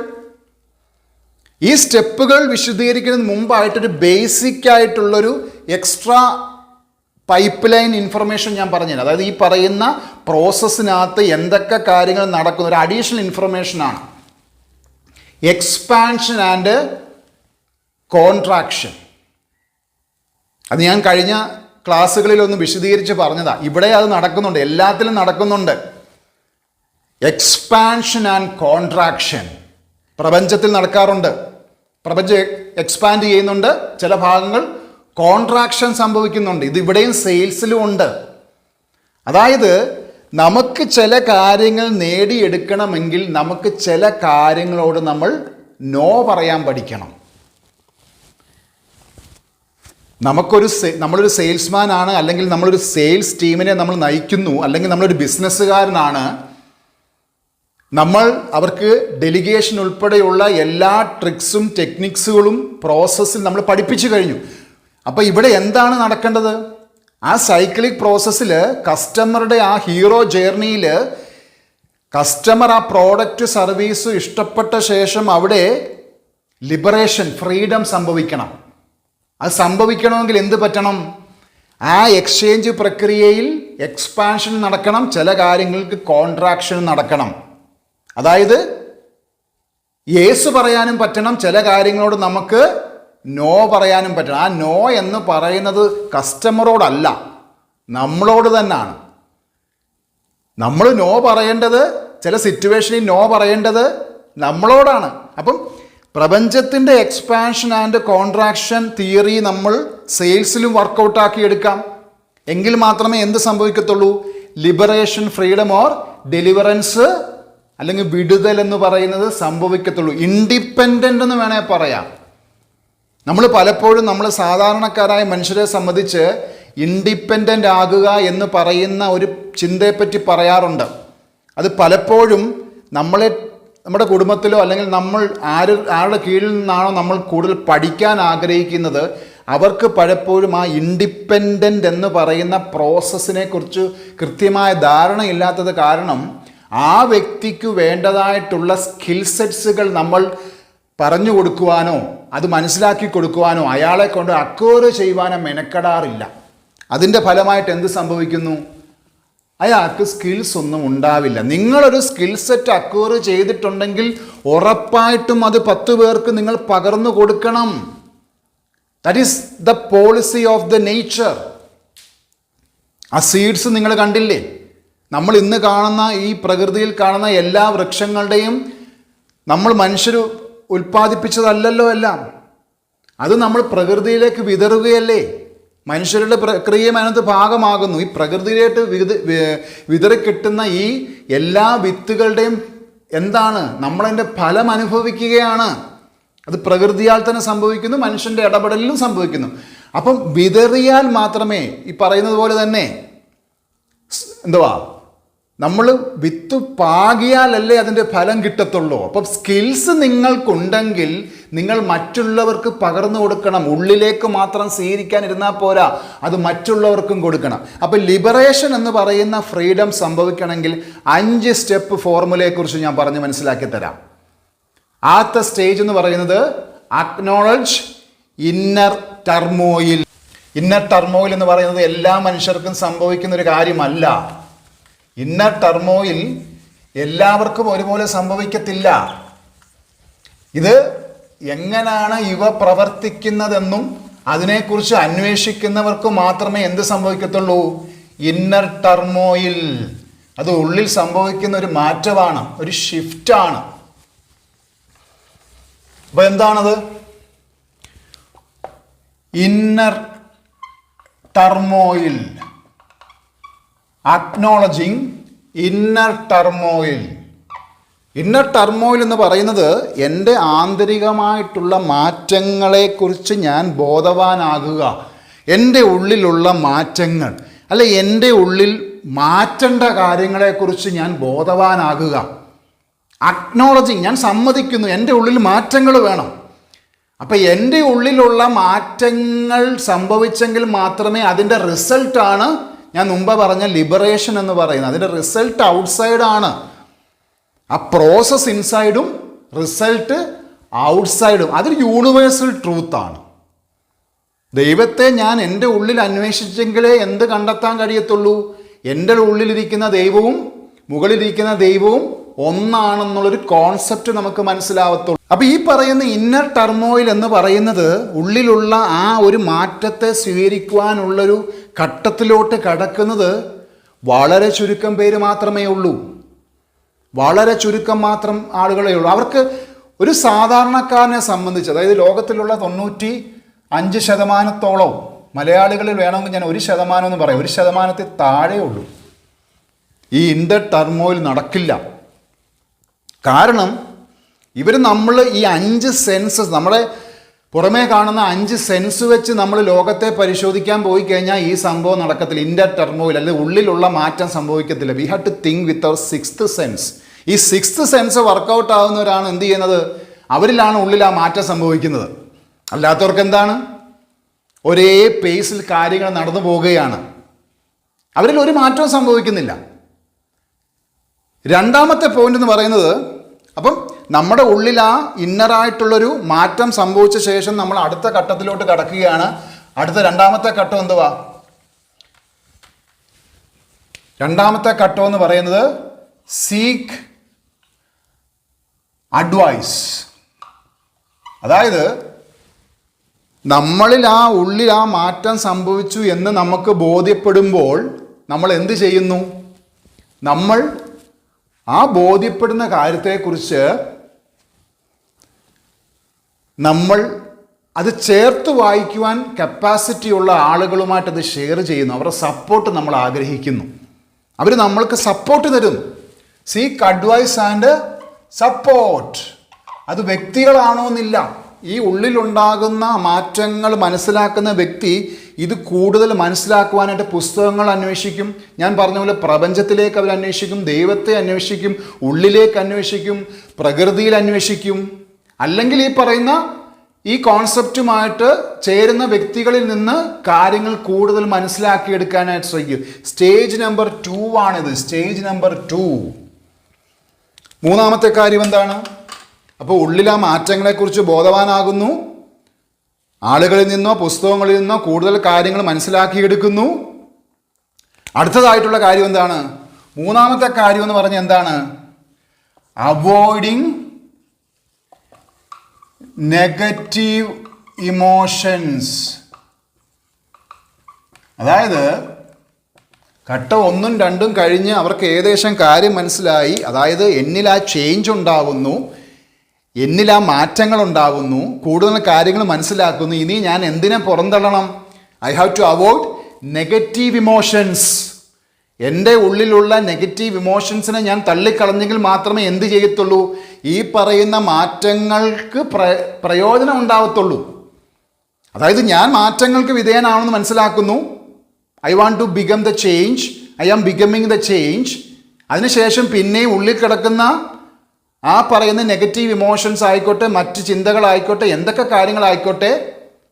ഈ സ്റ്റെപ്പുകൾ വിശദീകരിക്കുന്നതിന് മുമ്പായിട്ടൊരു ബേസിക് ആയിട്ടുള്ളൊരു എക്സ്ട്രാ പൈപ്പ് ലൈൻ ഇൻഫർമേഷൻ ഞാൻ പറഞ്ഞുതരാം. അതായത് ഈ പറയുന്ന പ്രോസസ്സിനകത്ത് എന്തൊക്കെ കാര്യങ്ങൾ നടക്കുന്ന ഒരു അഡീഷണൽ ഇൻഫർമേഷനാണ് എക്സ്പാൻഷൻ ആൻഡ് കോൺട്രാക്ഷൻ. അത് ഞാൻ കഴിഞ്ഞ ക്ലാസ്സുകളിലൊന്ന് വിശദീകരിച്ച് പറഞ്ഞതാ. ഇവിടെ അത് നടക്കുന്നുണ്ട്, എല്ലാത്തിലും നടക്കുന്നുണ്ട്. എക്സ്പാൻഷൻ ആൻഡ് കോൺട്രാക്ഷൻ പ്രപഞ്ചത്തിൽ നടക്കാറുണ്ട്. പ്രപഞ്ചം എക്സ്പാൻഡ് ചെയ്യുന്നുണ്ട്, ചില ഭാഗങ്ങൾ കോൺട്രാക്ഷൻ സംഭവിക്കുന്നുണ്ട്. ഇത് ഇവിടെയും സെയിൽസിലും ഉണ്ട്. അതായത് നമുക്ക് ചില കാര്യങ്ങൾ നേടിയെടുക്കണമെങ്കിൽ നമുക്ക് ചില കാര്യങ്ങളോട് നോ പറയാൻ പഠിക്കണം. നമ്മളൊരു സെയിൽസ്മാൻ ആണ്, അല്ലെങ്കിൽ നമ്മളൊരു സെയിൽസ് ടീമിനെ നമ്മൾ നയിക്കുന്നു, അല്ലെങ്കിൽ നമ്മളൊരു ബിസിനസ്സുകാരനാണ്. നമ്മൾ അവർക്ക് ഡെലിഗേഷൻ ഉൾപ്പെടെയുള്ള എല്ലാ ട്രിക്സും ടെക്നിക്സുകളും പ്രോസസ്സിൽ നമ്മൾ പഠിപ്പിച്ചു കഴിഞ്ഞു. അപ്പോൾ ഇവിടെ എന്താണ് നടക്കേണ്ടത്? ആ സൈക്ലിക് പ്രോസസ്സിൽ കസ്റ്റമറുടെ ആ ഹീറോ ജേർണിയിൽ കസ്റ്റമർ ആ പ്രോഡക്റ്റ് സർവീസ് ഇഷ്ടപ്പെട്ട ശേഷം അവിടെ ലിബറേഷൻ, ഫ്രീഡം സംഭവിക്കണം. അത് സംഭവിക്കണമെങ്കിൽ എന്ത് പറ്റണം? ആ എക്സ്ചേഞ്ച് പ്രക്രിയയിൽ എക്സ്പാൻഷൻ നടക്കണം, ചില കാര്യങ്ങൾക്ക് കോൺട്രാക്ഷൻ നടക്കണം. അതായത് യേസ് പറയാനും പറ്റണം, ചില കാര്യങ്ങളോട് നമുക്ക് നോ പറയാനും പറ്റണം. ആ നോ എന്ന് പറയുന്നത് കസ്റ്റമറോടല്ല, നമ്മളോട് തന്നെയാണ്. നമ്മൾ നോ പറയേണ്ടത്, ചില സിറ്റുവേഷനിൽ നോ പറയേണ്ടത് നമ്മളോടാണ്. അപ്പം പ്രപഞ്ചത്തിൻ്റെ എക്സ്പാൻഷൻ ആൻഡ് കോൺട്രാക്ഷൻ തിയറി നമ്മൾ സെയിൽസിലും വർക്കൗട്ടാക്കി എടുക്കാം. എങ്കിൽ മാത്രമേ എന്ത് സംഭവിക്കത്തുള്ളൂ? ലിബറേഷൻ, ഫ്രീഡം ഓർ ഡെലിവറൻസ് അല്ലെങ്കിൽ വിടുതൽ എന്ന് പറയുന്നത് സംഭവിക്കത്തുള്ളൂ. ഇൻഡിപെൻഡൻ്റ് എന്ന് വേണേൽ പറയാം. നമ്മൾ പലപ്പോഴും നമ്മൾ സാധാരണക്കാരായ മനുഷ്യരെ സംബന്ധിച്ച് ഇൻഡിപെൻഡൻ്റ് ആകുക എന്ന് പറയുന്ന ഒരു ചിന്തയെപ്പറ്റി പറയാറുണ്ട്. അത് പലപ്പോഴും നമ്മുടെ കുടുംബത്തിലോ അല്ലെങ്കിൽ നമ്മൾ ആരുടെ കീഴിൽ നിന്നാണോ നമ്മൾ കൂടുതൽ പഠിക്കാൻ ആഗ്രഹിക്കുന്നത്, അവർക്ക് പലപ്പോഴും ആ ഇൻഡിപെൻഡൻ്റ് എന്ന് പറയുന്ന പ്രോസസ്സിനെ കുറിച്ച് കൃത്യമായ ധാരണയില്ലാത്തത് കാരണം ആ വ്യക്തിക്ക് വേണ്ടതായിട്ടുള്ള സ്കിൽ സെറ്റ്സുകൾ നമ്മൾ പറഞ്ഞു കൊടുക്കുവാനോ അത് മനസ്സിലാക്കി കൊടുക്കുവാനോ അയാളെ കൊണ്ട് അക്വയർ ചെയ്യുവാനോ മെനക്കെടാറില്ല. അതിൻ്റെ ഫലമായിട്ട് എന്ത് സംഭവിക്കുന്നു? അയാൾക്ക് സ്കിൽസ് ഒന്നും ഉണ്ടാവില്ല. നിങ്ങളൊരു സ്കിൽ സെറ്റ് അക്വയർ ചെയ്തിട്ടുണ്ടെങ്കിൽ ഉറപ്പായിട്ടും അത് 10 പേർക്ക് നിങ്ങൾ പകർന്നു കൊടുക്കണം. That is the policy of the nature. ആ സീഡ്സ് നിങ്ങൾ കണ്ടില്ലേ? നമ്മൾ ഇന്ന് കാണുന്ന ഈ പ്രകൃതിയിൽ കാണുന്ന എല്ലാ വൃക്ഷങ്ങളുടെയും നമ്മൾ മനുഷ്യർ ഉൽപ്പാദിപ്പിച്ചതല്ലല്ലോ എല്ലാം. അത് നമ്മൾ പ്രകൃതിയിലേക്ക് വിതറുകയല്ലേ. മനുഷ്യരുടെ പ്രക്രിയയും അതിനകത്ത് ഭാഗമാകുന്നു. ഈ പ്രകൃതിയിലേക്ക് വിതറിക്കിട്ടുന്ന ഈ എല്ലാ വിത്തുകളുടെയും എന്താണ്? നമ്മളതിൻ്റെ ഫലം അനുഭവിക്കുകയാണ്. അത് പ്രകൃതിയാൽ തന്നെ സംഭവിക്കുന്നു, മനുഷ്യൻ്റെ ഇടപെടലിലും സംഭവിക്കുന്നു. അപ്പം വിതറിയാൽ മാത്രമേ ഈ പറയുന്നത് പോലെ തന്നെ നമ്മൾ വിത്ത് പാകിയാലല്ലേ അതിൻ്റെ ഫലം കിട്ടത്തുള്ളൂ. അപ്പം സ്കിൽസ് നിങ്ങൾക്കുണ്ടെങ്കിൽ നിങ്ങൾ മറ്റുള്ളവർക്ക് പകർന്നു കൊടുക്കണം. ഉള്ളിലേക്ക് മാത്രം സ്വീകരിക്കാനിരുന്നാൽ പോരാ, അത് മറ്റുള്ളവർക്കും കൊടുക്കണം. അപ്പം ലിബറേഷൻ എന്ന് പറയുന്ന ഫ്രീഡം സംഭവിക്കണമെങ്കിൽ 5 സ്റ്റെപ്പ് ഫോർമുലയെക്കുറിച്ച് ഞാൻ പറഞ്ഞ് മനസ്സിലാക്കി തരാം. ആദ്യത്തെ സ്റ്റേജ് എന്ന് പറയുന്നത് acknowledge inner turmoil. Inner turmoil എന്ന് പറയുന്നത് എല്ലാ മനുഷ്യർക്കും സംഭവിക്കുന്ന ഒരു കാര്യമല്ല. ഇന്നർ ടർമോയിൽ എല്ലാവർക്കും ഒരുപോലെ സംഭവിക്കത്തില്ല. ഇത് എങ്ങനെയാണ് ഇവ പ്രവർത്തിക്കുന്നതെന്നും അതിനെക്കുറിച്ച് അന്വേഷിക്കുന്നവർക്ക് മാത്രമേ എന്ത് സംഭവിക്കത്തുള്ളൂ? Inner turmoil. അത് ഉള്ളിൽ സംഭവിക്കുന്ന ഒരു മാറ്റമാണ്, ഒരു ഷിഫ്റ്റാണ്. അപ്പോൾ എന്താണത്? Inner turmoil. Acknowledging inner turmoil. Inner turmoil എന്ന് പറയുന്നത് എൻ്റെ ആന്തരികമായിട്ടുള്ള മാറ്റങ്ങളെക്കുറിച്ച് ഞാൻ ബോധവാനാകുക. എൻ്റെ ഉള്ളിലുള്ള മാറ്റങ്ങൾ അല്ലെ എൻ്റെ ഉള്ളിൽ മാറ്റേണ്ട കാര്യങ്ങളെക്കുറിച്ച് ഞാൻ ബോധവാനാകുക. അക്നോളജിങ്, ഞാൻ സമ്മതിക്കുന്നു എൻ്റെ ഉള്ളിൽ മാറ്റങ്ങൾ വേണം. അപ്പം എൻ്റെ ഉള്ളിലുള്ള മാറ്റങ്ങൾ സംഭവിച്ചെങ്കിൽ മാത്രമേ അതിൻ്റെ റിസൾട്ടാണ് ഞാൻ മുമ്പ് പറഞ്ഞ ലിബറേഷൻ എന്ന് പറയുന്നത്. അതിൻ്റെ റിസൾട്ട് ഔട്ട്സൈഡാണ്. ആ പ്രോസസ് ഇൻസൈഡും റിസൾട്ട് ഔട്ട്സൈഡും അതൊരു യൂണിവേഴ്സൽ ട്രൂത്താണ്. ദൈവത്തെ ഞാൻ എൻ്റെ ഉള്ളിൽ അന്വേഷിച്ചെങ്കിലേ എന്ത് കണ്ടെത്താൻ കഴിയത്തുള്ളൂ? എൻ്റെ ഉള്ളിലിരിക്കുന്ന ദൈവവും മുകളിലിരിക്കുന്ന ദൈവവും ഒന്നാണെന്നുള്ളൊരു കോൺസെപ്റ്റ് നമുക്ക് മനസ്സിലാവത്തുള്ളൂ. അപ്പോൾ ഈ പറയുന്ന ഇന്നർ ടർമോയിൽ എന്ന് പറയുന്നത് ഉള്ളിലുള്ള ആ ഒരു മാറ്റത്തെ സ്വീകരിക്കുവാനുള്ളൊരു ഘട്ടത്തിലോട്ട് കടക്കുന്നത് വളരെ ചുരുക്കം പേര് മാത്രമേ ഉള്ളൂ. വളരെ ചുരുക്കം മാത്രം ആളുകളേ ഉള്ളൂ. അവർക്ക് ഒരു സാധാരണക്കാരനെ സംബന്ധിച്ച്, അതായത് ലോകത്തിലുള്ള 95% മലയാളികളിൽ വേണമെങ്കിൽ ഞാൻ 1% എന്ന് പറയാം, 1% താഴെ ഉള്ളൂ ഈ ഇന്നർ ടർമോയിൽ നടക്കില്ല. കാരണം നമ്മൾ ഈ 5 സെൻസസ്, നമ്മളെ പുറമേ കാണുന്ന 5 സെൻസ് വെച്ച് നമ്മൾ ലോകത്തെ പരിശോധിക്കാൻ പോയി കഴിഞ്ഞാൽ ഈ സംഭവം നടക്കത്തില്ല. ഇന്നർ ടർമോയിൽ അല്ലെങ്കിൽ ഉള്ളിലുള്ള മാറ്റം സംഭവിക്കത്തില്ല. We have to think with our 6th sense. ഈ 6th സെൻസ് വർക്കൗട്ട് ആകുന്നവരാണ് എന്ത് ചെയ്യുന്നത്? അവരിലാണ് ഉള്ളിൽ ആ മാറ്റം സംഭവിക്കുന്നത്. അല്ലാത്തവർക്ക് എന്താണ്? ഒരേ പേസിൽ കാര്യങ്ങൾ നടന്നു പോവുകയാണ്. അവരിൽ ഒരു മാറ്റവും സംഭവിക്കുന്നില്ല. രണ്ടാമത്തെ പോയിന്റ് എന്ന് പറയുന്നത്, അപ്പം നമ്മുടെ ഉള്ളിൽ ആ ഇന്നറായിട്ടുള്ളൊരു മാറ്റം സംഭവിച്ച ശേഷം നമ്മൾ അടുത്ത ഘട്ടത്തിലോട്ട് കടക്കുകയാണ്. അടുത്ത രണ്ടാമത്തെ ഘട്ടം എന്തുവാ? രണ്ടാമത്തെ ഘട്ടം എന്ന് പറയുന്നത് സീക്ക് അഡ്വൈസ്. അതായത് നമ്മളിൽ ആ ഉള്ളിൽ ആ മാറ്റം സംഭവിച്ചു എന്ന് നമുക്ക് ബോധ്യപ്പെടുമ്പോൾ നമ്മൾ എന്ത് ചെയ്യുന്നു? നമ്മൾ ആ ബോധ്യപ്പെടുന്ന കാര്യത്തെക്കുറിച്ച് നമ്മൾ അത് ചേർത്ത് വായിക്കുവാൻ കപ്പാസിറ്റി ഉള്ള ആളുകളുമായിട്ട് അത് ഷെയർ ചെയ്യുന്നു. അവരുടെ സപ്പോർട്ട് നമ്മൾ ആഗ്രഹിക്കുന്നു. അവർ നമ്മൾക്ക് സപ്പോർട്ട് തരുന്നു. Seek advice and support. അത് വ്യക്തികളാണോ എന്നില്ല. ഈ ഉള്ളിലുണ്ടാകുന്ന മാറ്റങ്ങൾ മനസ്സിലാക്കുന്ന വ്യക്തി ഇത് കൂടുതൽ മനസ്സിലാക്കുവാനായിട്ട് പുസ്തകങ്ങൾ അന്വേഷിക്കും. ഞാൻ പറഞ്ഞ പോലെ പ്രപഞ്ചത്തിലേക്ക് അവർ അന്വേഷിക്കും, ദൈവത്തെ അന്വേഷിക്കും, ഉള്ളിലേക്ക് അന്വേഷിക്കും, പ്രകൃതിയിൽ അന്വേഷിക്കും. അല്ലെങ്കിൽ ഈ പറയുന്ന ഈ കോൺസെപ്റ്റുമായിട്ട് ചേരുന്ന വ്യക്തികളിൽ നിന്ന് കാര്യങ്ങൾ കൂടുതൽ മനസ്സിലാക്കിയെടുക്കാനായിട്ട് ശ്രമിക്കും. സ്റ്റേജ് നമ്പർ 2 ആണിത്. Stage number 2. മൂന്നാമത്തെ കാര്യം എന്താണ്? അപ്പോൾ ഉള്ളിൽ ആ മാറ്റങ്ങളെക്കുറിച്ച് ബോധവാനാകുന്നു, ആളുകളിൽ നിന്നോ പുസ്തകങ്ങളിൽ നിന്നോ കൂടുതൽ കാര്യങ്ങൾ മനസ്സിലാക്കിയെടുക്കുന്നു. അടുത്തതായിട്ടുള്ള കാര്യം എന്താണ്? മൂന്നാമത്തെ കാര്യം എന്ന് പറഞ്ഞാൽ എന്താണ്? Avoiding negative emotions. അതായത് ഘട്ട 1ഉം 2ഉം കഴിഞ്ഞ് അവർക്ക് ഏകദേശം കാര്യം മനസ്സിലായി. അതായത് എന്നിൽ ആ ചേഞ്ച് ഉണ്ടാകുന്നു, എന്നിൽ ആ മാറ്റങ്ങൾ ഉണ്ടാകുന്നു, കൂടുതൽ കാര്യങ്ങൾ മനസ്സിലാക്കുന്നു. ഇനി ഞാൻ എന്തിനെ പുറന്തള്ളണം? I have to avoid negative emotions. എൻ്റെ ഉള്ളിലുള്ള നെഗറ്റീവ് ഇമോഷൻസിനെ ഞാൻ തള്ളിക്കളഞ്ഞെങ്കിൽ മാത്രമേ എന്ത് ചെയ്യത്തുള്ളൂ? ഈ പറയുന്ന മാറ്റങ്ങൾക്ക് പ്രയോജനം ഉണ്ടാവത്തുള്ളൂ. അതായത് ഞാൻ മാറ്റങ്ങൾക്ക് വിധേയനാണെന്ന് മനസ്സിലാക്കുന്നു. I want to become the change, I am becoming the change. അതിനുശേഷം പിന്നെയും ഉള്ളിൽ കിടക്കുന്ന ആ പറയുന്ന നെഗറ്റീവ് ഇമോഷൻസ് ആയിക്കോട്ടെ, മറ്റ് ചിന്തകളായിക്കോട്ടെ, എന്തൊക്കെ കാര്യങ്ങളായിക്കോട്ടെ,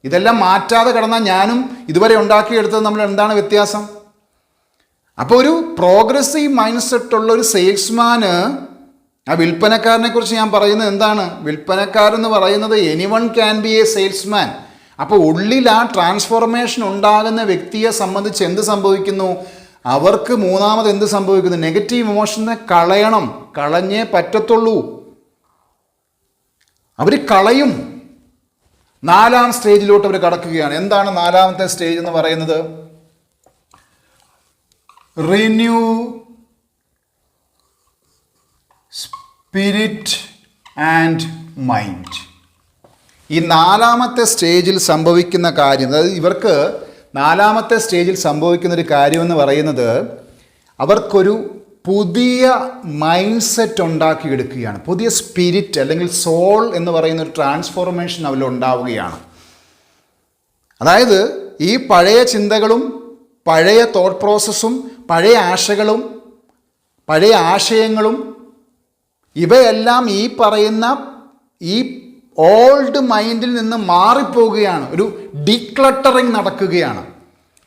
ഇതെല്ലാം മാറ്റാതെ കിടന്നാൽ ഞാനും ഇതുവരെ ഉണ്ടാക്കിയെടുത്തത് നമ്മൾ എന്താണ് വ്യത്യാസം? അപ്പോൾ ഒരു പ്രോഗ്രസീവ് മൈൻഡ് സെറ്റ് ഉള്ള ഒരു സെയിൽസ്മാന്, ആ വിൽപ്പനക്കാരനെ കുറിച്ച് ഞാൻ പറയുന്നത് എന്താണ്? വിൽപ്പനക്കാരെന്ന് പറയുന്നത് anyone can be A salesman. അപ്പോൾ ഉള്ളിൽ ആ ട്രാൻസ്ഫോർമേഷൻ ഉണ്ടാകുന്ന വ്യക്തിയെ സംബന്ധിച്ച് എന്ത് സംഭവിക്കുന്നു? അവർക്ക് മൂന്നാമത് എന്ത് സംഭവിക്കുന്നു? നെഗറ്റീവ് ഇമോഷനെ കളയണം, കളഞ്ഞേ പറ്റത്തുള്ളൂ. അവർ കളയും. 4ാം സ്റ്റേജിലോട്ട് അവർ കടക്കുകയാണ്. എന്താണ് 4ാമത്തെ സ്റ്റേജ് എന്ന് പറയുന്നത്? Renew spirit and mind. ഈ 4ാമത്തെ സ്റ്റേജിൽ സംഭവിക്കുന്ന കാര്യം, അതായത് ഇവർക്ക് 4ാമത്തെ സ്റ്റേജിൽ സംഭവിക്കുന്ന ഒരു കാര്യമെന്ന് പറയുന്നത് അവർക്കൊരു പുതിയ മൈൻഡ് സെറ്റ് ഉണ്ടാക്കിയെടുക്കുകയാണ്. പുതിയ സ്പിരിറ്റ് അല്ലെങ്കിൽ സോൾ എന്ന് പറയുന്ന ഒരു ട്രാൻസ്ഫോർമേഷൻ അവരിൽ ഉണ്ടാവുകയാണ്. അതായത് ഈ പഴയ ചിന്തകളും പഴയ തോട്ട് പ്രോസസ്സും പഴയ ആശകളും പഴയ ആശയങ്ങളും ഇവയെല്ലാം ഈ പറയുന്ന ഈ ഓൾഡ് മൈൻഡിൽ നിന്ന് മാറിപ്പോവുകയാണ്. ഒരു ഡീക്ലട്ടറിങ് നടക്കുകയാണ്.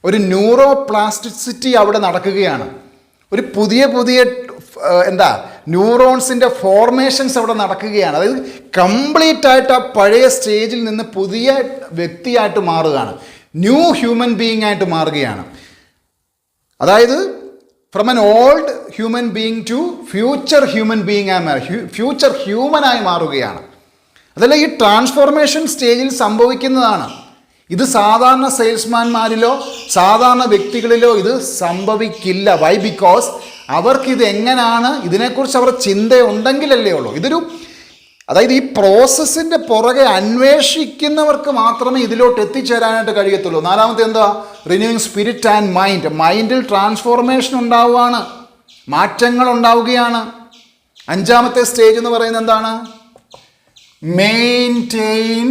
ഒരു ന്യൂറോ പ്ലാസ്റ്റിസിറ്റി അവിടെ നടക്കുകയാണ്. ഒരു പുതിയ ന്യൂറോൺസിൻ്റെ ഫോർമേഷൻസ് അവിടെ നടക്കുകയാണ്. അതായത് കംപ്ലീറ്റ് ആയിട്ട് ആ പഴയ സ്റ്റേജിൽ നിന്ന് പുതിയ വ്യക്തിയായിട്ട് മാറുകയാണ്. ന്യൂ ഹ്യൂമൻ ബീയിങ് ആയിട്ട് മാറുകയാണ്. അതായത് from an old human being to future human being future ഹ്യൂമനായി മാറുകയാണ്. അതല്ല, ഈ ട്രാൻസ്ഫോർമേഷൻ സ്റ്റേജിൽ സംഭവിക്കുന്നതാണ്. ഇത് സാധാരണ സെയിൽസ്മാൻമാരിലോ സാധാരണ വ്യക്തികളിലോ ഇത് സംഭവിക്കില്ല. വൈ? ബിക്കോസ് അവർക്കിത് എങ്ങനെയാണ്, ഇതിനെക്കുറിച്ച് അവർ ചിന്തയുണ്ടെങ്കിലല്ലേ ഉള്ളൂ. അതായത് ഈ പ്രോസസ്സിൻ്റെ പുറകെ അന്വേഷിക്കുന്നവർക്ക് മാത്രമേ ഇതിലോട്ട് എത്തിച്ചേരാനായിട്ട് കഴിയത്തുള്ളൂ. 4ാമത്തെ എന്താ? Renewing spirit and mind. മൈൻഡിൽ ട്രാൻസ്ഫോർമേഷൻ ഉണ്ടാവുകയാണ്, മാറ്റങ്ങൾ ഉണ്ടാവുകയാണ്. 5ാമത്തെ സ്റ്റേജ് എന്ന് പറയുന്നത് എന്താണ്? മെയിൻറ്റെയിൻ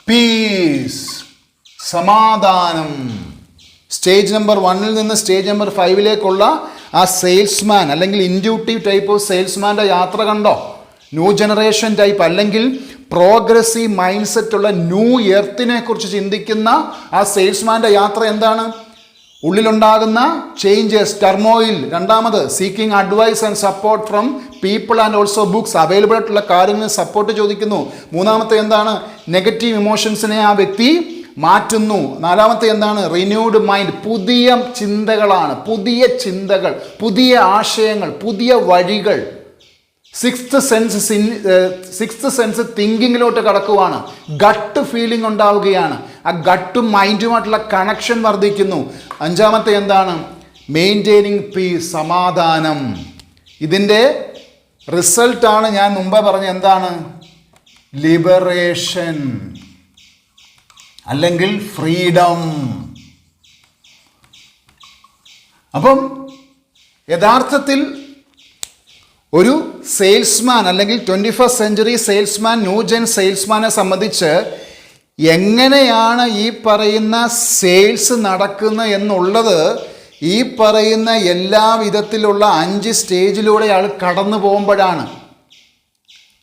പീസ്, സമാധാനം. സ്റ്റേജ് നമ്പർ 1ൽ നിന്ന് സ്റ്റേജ് നമ്പർ 5ലേക്കുള്ള ആ സെയിൽസ്മാൻ അല്ലെങ്കിൽ ഇൻഡ്യൂട്ടീവ് ടൈപ്പ് ഓഫ് സെയിൽസ്മാൻ്റെ യാത്ര കണ്ടോ? ന്യൂ ജനറേഷൻ ടൈപ്പ് അല്ലെങ്കിൽ പ്രോഗ്രസീവ് മൈൻഡ് സെറ്റ് ഉള്ള ന്യൂ എർത്തിനെ കുറിച്ച് ചിന്തിക്കുന്ന ആ സെയിൽസ്മാൻ്റെ യാത്ര എന്താണ്? ഉള്ളിലുണ്ടാകുന്ന ചേഞ്ചസ്, ടർമോയിൽ. 2ാമത് seeking advice and support from people and also books. Available ആയിട്ടുള്ള കാര്യങ്ങൾ സപ്പോർട്ട് ചോദിക്കുന്നു. 3ാമത്തെ എന്താണ്? നെഗറ്റീവ് ഇമോഷൻസിനെ ആ വ്യക്തി മാറ്റുന്നു. 4ാമത്തെ എന്താണ്? Renewed mind. പുതിയ ചിന്തകളാണ്, പുതിയ ചിന്തകൾ, പുതിയ ആശയങ്ങൾ, പുതിയ വഴികൾ. സിക്സ്ത് സെൻസ് തിങ്കിങ്ങിലോട്ട് കടക്കുവാണ്. ഗട്ട് ഫീലിംഗ് ഉണ്ടാവുകയാണ്. ആ ഗട്ടും മൈൻഡുമായിട്ടുള്ള കണക്ഷൻ വർദ്ധിക്കുന്നു. 5ാമത്തെ എന്താണ്? മെയിൻറ്റെയിനിങ് പീസ്, സമാധാനം. ഇതിൻ്റെ റിസൾട്ടാണ് ഞാൻ മുമ്പ് പറഞ്ഞ എന്താണ്? ലിബറേഷൻ അല്ലെങ്കിൽ ഫ്രീഡം. അപ്പം യഥാർത്ഥത്തിൽ ഒരു സെയിൽസ്മാൻ അല്ലെങ്കിൽ 21st സെഞ്ച്വറി സെയിൽസ്മാൻ, ന്യൂജൻ സെയിൽസ്മാനെ സംബന്ധിച്ച് എങ്ങനെയാണ് ഈ പറയുന്ന സെയിൽസ് നടക്കുന്നത് എന്നുള്ളത് ഈ പറയുന്ന എല്ലാ വിധത്തിലുള്ള 5 സ്റ്റേജിലൂടെ അയാൾ കടന്നു പോകുമ്പോഴാണ്.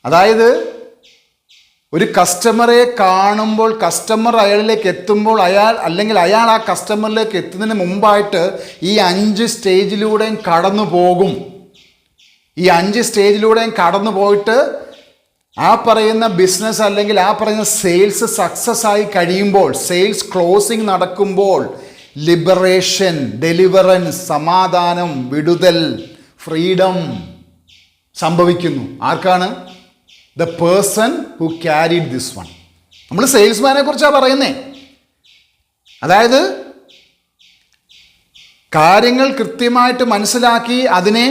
അതായത് ഒരു കസ്റ്റമറെ കാണുമ്പോൾ, കസ്റ്റമർ അയാളിലേക്ക് എത്തുമ്പോൾ, അയാൾ ആ കസ്റ്റമറിലേക്ക് എത്തുന്നതിന് മുമ്പായിട്ട് ഈ 5 സ്റ്റേജിലൂടെയും കടന്നു പോകും. ഈ 5 സ്റ്റേജിലൂടെയും കടന്നു പോയിട്ട് ആ പറയുന്ന ബിസിനസ് അല്ലെങ്കിൽ ആ പറയുന്ന സെയിൽസ് സക്സസ് ആയി കഴിയുമ്പോൾ, സെയിൽസ് ക്ലോസിംഗ് നടക്കുമ്പോൾ ലിബറേഷൻ, ഡെലിവറൻസ്, സമാധാനം, വിടുതൽ, ഫ്രീഡം സംഭവിക്കുന്നു. ആർക്കാണ്? The person who carried this one. നമ്മൾ സെയിൽസ്മാനെ കുറിച്ചാണ് പറയുന്നേ. അതായത് കാര്യങ്ങൾ കൃത്യമായിട്ട് മനസ്സിലാക്കി അതിനെ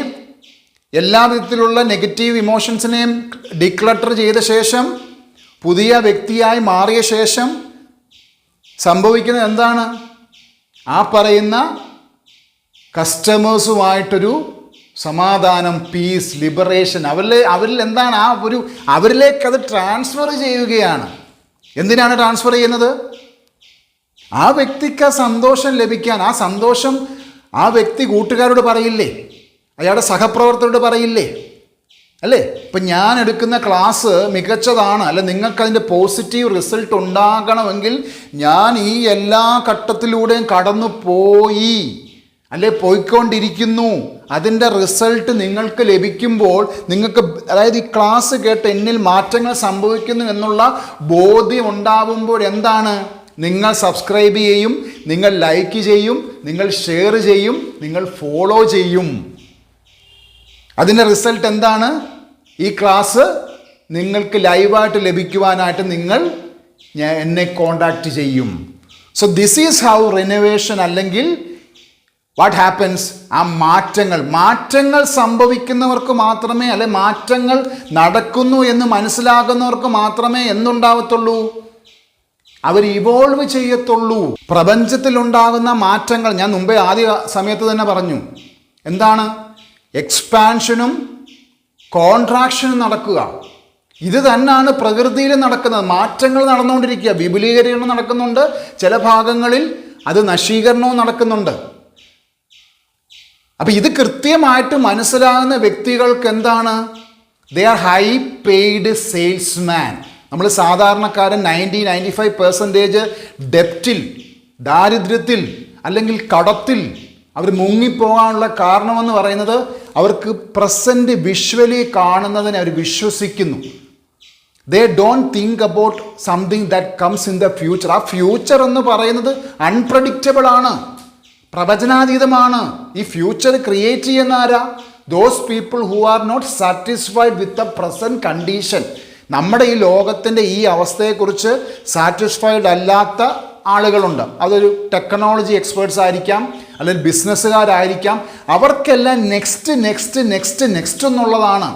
എല്ലാ വിധത്തിലുള്ള നെഗറ്റീവ് ഇമോഷൻസിനെയും ഡിക്ലട്ടർ ചെയ്ത ശേഷം പുതിയ വ്യക്തിയായി മാറിയ ശേഷം സംഭവിക്കുന്നത് എന്താണ്? ആ പറയുന്ന കസ്റ്റമേഴ്സുമായിട്ടൊരു സമാധാനം, പീസ്, ലിബറേഷൻ അവരിൽ എന്താണ് അവരിലേക്ക് അത് ട്രാൻസ്ഫർ ചെയ്യുകയാണ്. എന്തിനാണ് ട്രാൻസ്ഫർ ചെയ്യുന്നത്? ആ വ്യക്തിക്ക് ആ സന്തോഷം ലഭിക്കാൻ. ആ സന്തോഷം ആ വ്യക്തി കൂട്ടുകാരോട് പറയില്ലേ? അയാളുടെ സഹപ്രവർത്തകരോട് പറയില്ലേ? അല്ലേ? ഇപ്പം ഞാൻ എടുക്കുന്ന ക്ലാസ് മികച്ചതാണ്, അല്ലെ നിങ്ങൾക്കതിൻ്റെ പോസിറ്റീവ് റിസൾട്ട് ഉണ്ടാകണമെങ്കിൽ ഞാൻ ഈ എല്ലാ ഘട്ടത്തിലൂടെയും കടന്നു പോയി, അല്ലെ പോയിക്കൊണ്ടിരിക്കുന്നു. അതിൻ്റെ റിസൾട്ട് നിങ്ങൾക്ക് ലഭിക്കുമ്പോൾ നിങ്ങൾക്ക്, അതായത് ഈ ക്ലാസ് കേട്ട് എന്നിൽ മാറ്റങ്ങൾ സംഭവിക്കുന്നു എന്നുള്ള ബോധ്യം ഉണ്ടാവുമ്പോൾ എന്താണ്? നിങ്ങൾ സബ്സ്ക്രൈബ് ചെയ്യും, നിങ്ങൾ ലൈക്ക് ചെയ്യും, നിങ്ങൾ ഷെയർ ചെയ്യും, നിങ്ങൾ ഫോളോ ചെയ്യും. അതിൻ്റെ റിസൾട്ട് എന്താണ്? ഈ ക്ലാസ് നിങ്ങൾക്ക് ലൈവായിട്ട് ലഭിക്കുവാനായിട്ട് നിങ്ങൾ എന്നെ കോണ്ടാക്റ്റ് ചെയ്യും. So this is how renovation അല്ലെങ്കിൽ വാട്ട് ഹാപ്പൻസ്. ആ മാറ്റങ്ങൾ സംഭവിക്കുന്നവർക്ക് മാത്രമേ, അല്ലെ മാറ്റങ്ങൾ നടക്കുന്നു എന്ന് മനസ്സിലാകുന്നവർക്ക് മാത്രമേ എന്തുണ്ടാവത്തുള്ളൂ? അവർ ഇവോൾവ് ചെയ്യത്തുള്ളൂ. പ്രപഞ്ചത്തിലുണ്ടാകുന്ന മാറ്റങ്ങൾ ഞാൻ മുമ്പേ ആദ്യ സമയത്ത് തന്നെ പറഞ്ഞു. എന്താണ്? എക്സ്പാൻഷനും കോൺട്രാക്ഷനും നടക്കുക. ഇത് തന്നെയാണ് പ്രകൃതിയിൽ നടക്കുന്നത്. മാറ്റങ്ങൾ നടന്നുകൊണ്ടിരിക്കുക. വിപുലീകരണം നടക്കുന്നുണ്ട്, ചില ഭാഗങ്ങളിൽ അത് നശീകരണവും നടക്കുന്നുണ്ട്. അപ്പം ഇത് കൃത്യമായിട്ട് മനസ്സിലാകുന്ന വ്യക്തികൾക്ക് എന്താണ്? They are high paid salesman. നമ്മൾ സാധാരണക്കാരൻ 90-95% ഡെപ്റ്റിൽ, ദാരിദ്ര്യത്തിൽ അല്ലെങ്കിൽ കടത്തിൽ അവർ മുങ്ങിപ്പോകാനുള്ള കാരണമെന്ന് പറയുന്നത് അവർക്ക് പ്രസൻറ്റ് വിഷ്വലി കാണുന്നതിനെ അവർ വിശ്വസിക്കുന്നു. They don't think about something that comes in the future. ആ ഫ്യൂച്ചർ എന്ന് പറയുന്നത് അൺപ്രഡിക്റ്റബിൾ ആണ്, പ്രവചനാതീതമാണ്. ഈ ഫ്യൂച്ചർ ക്രിയേറ്റ് ചെയ്യുന്ന ആരാ? Those people who are not satisfied with the present condition. നമ്മുടെ ഈ ലോകത്തിൻ്റെ ഈ അവസ്ഥയെക്കുറിച്ച് സാറ്റിസ്ഫൈഡ് അല്ലാത്ത ആളുകളുണ്ട്. അതൊരു ടെക്നോളജി എക്സ്പേർട്സ് ആയിരിക്കാം, അല്ലെങ്കിൽ ബിസിനസ്സുകാരായിരിക്കാം. അവർക്കെല്ലാം നെക്സ്റ്റ് എന്നുള്ളതാണ്.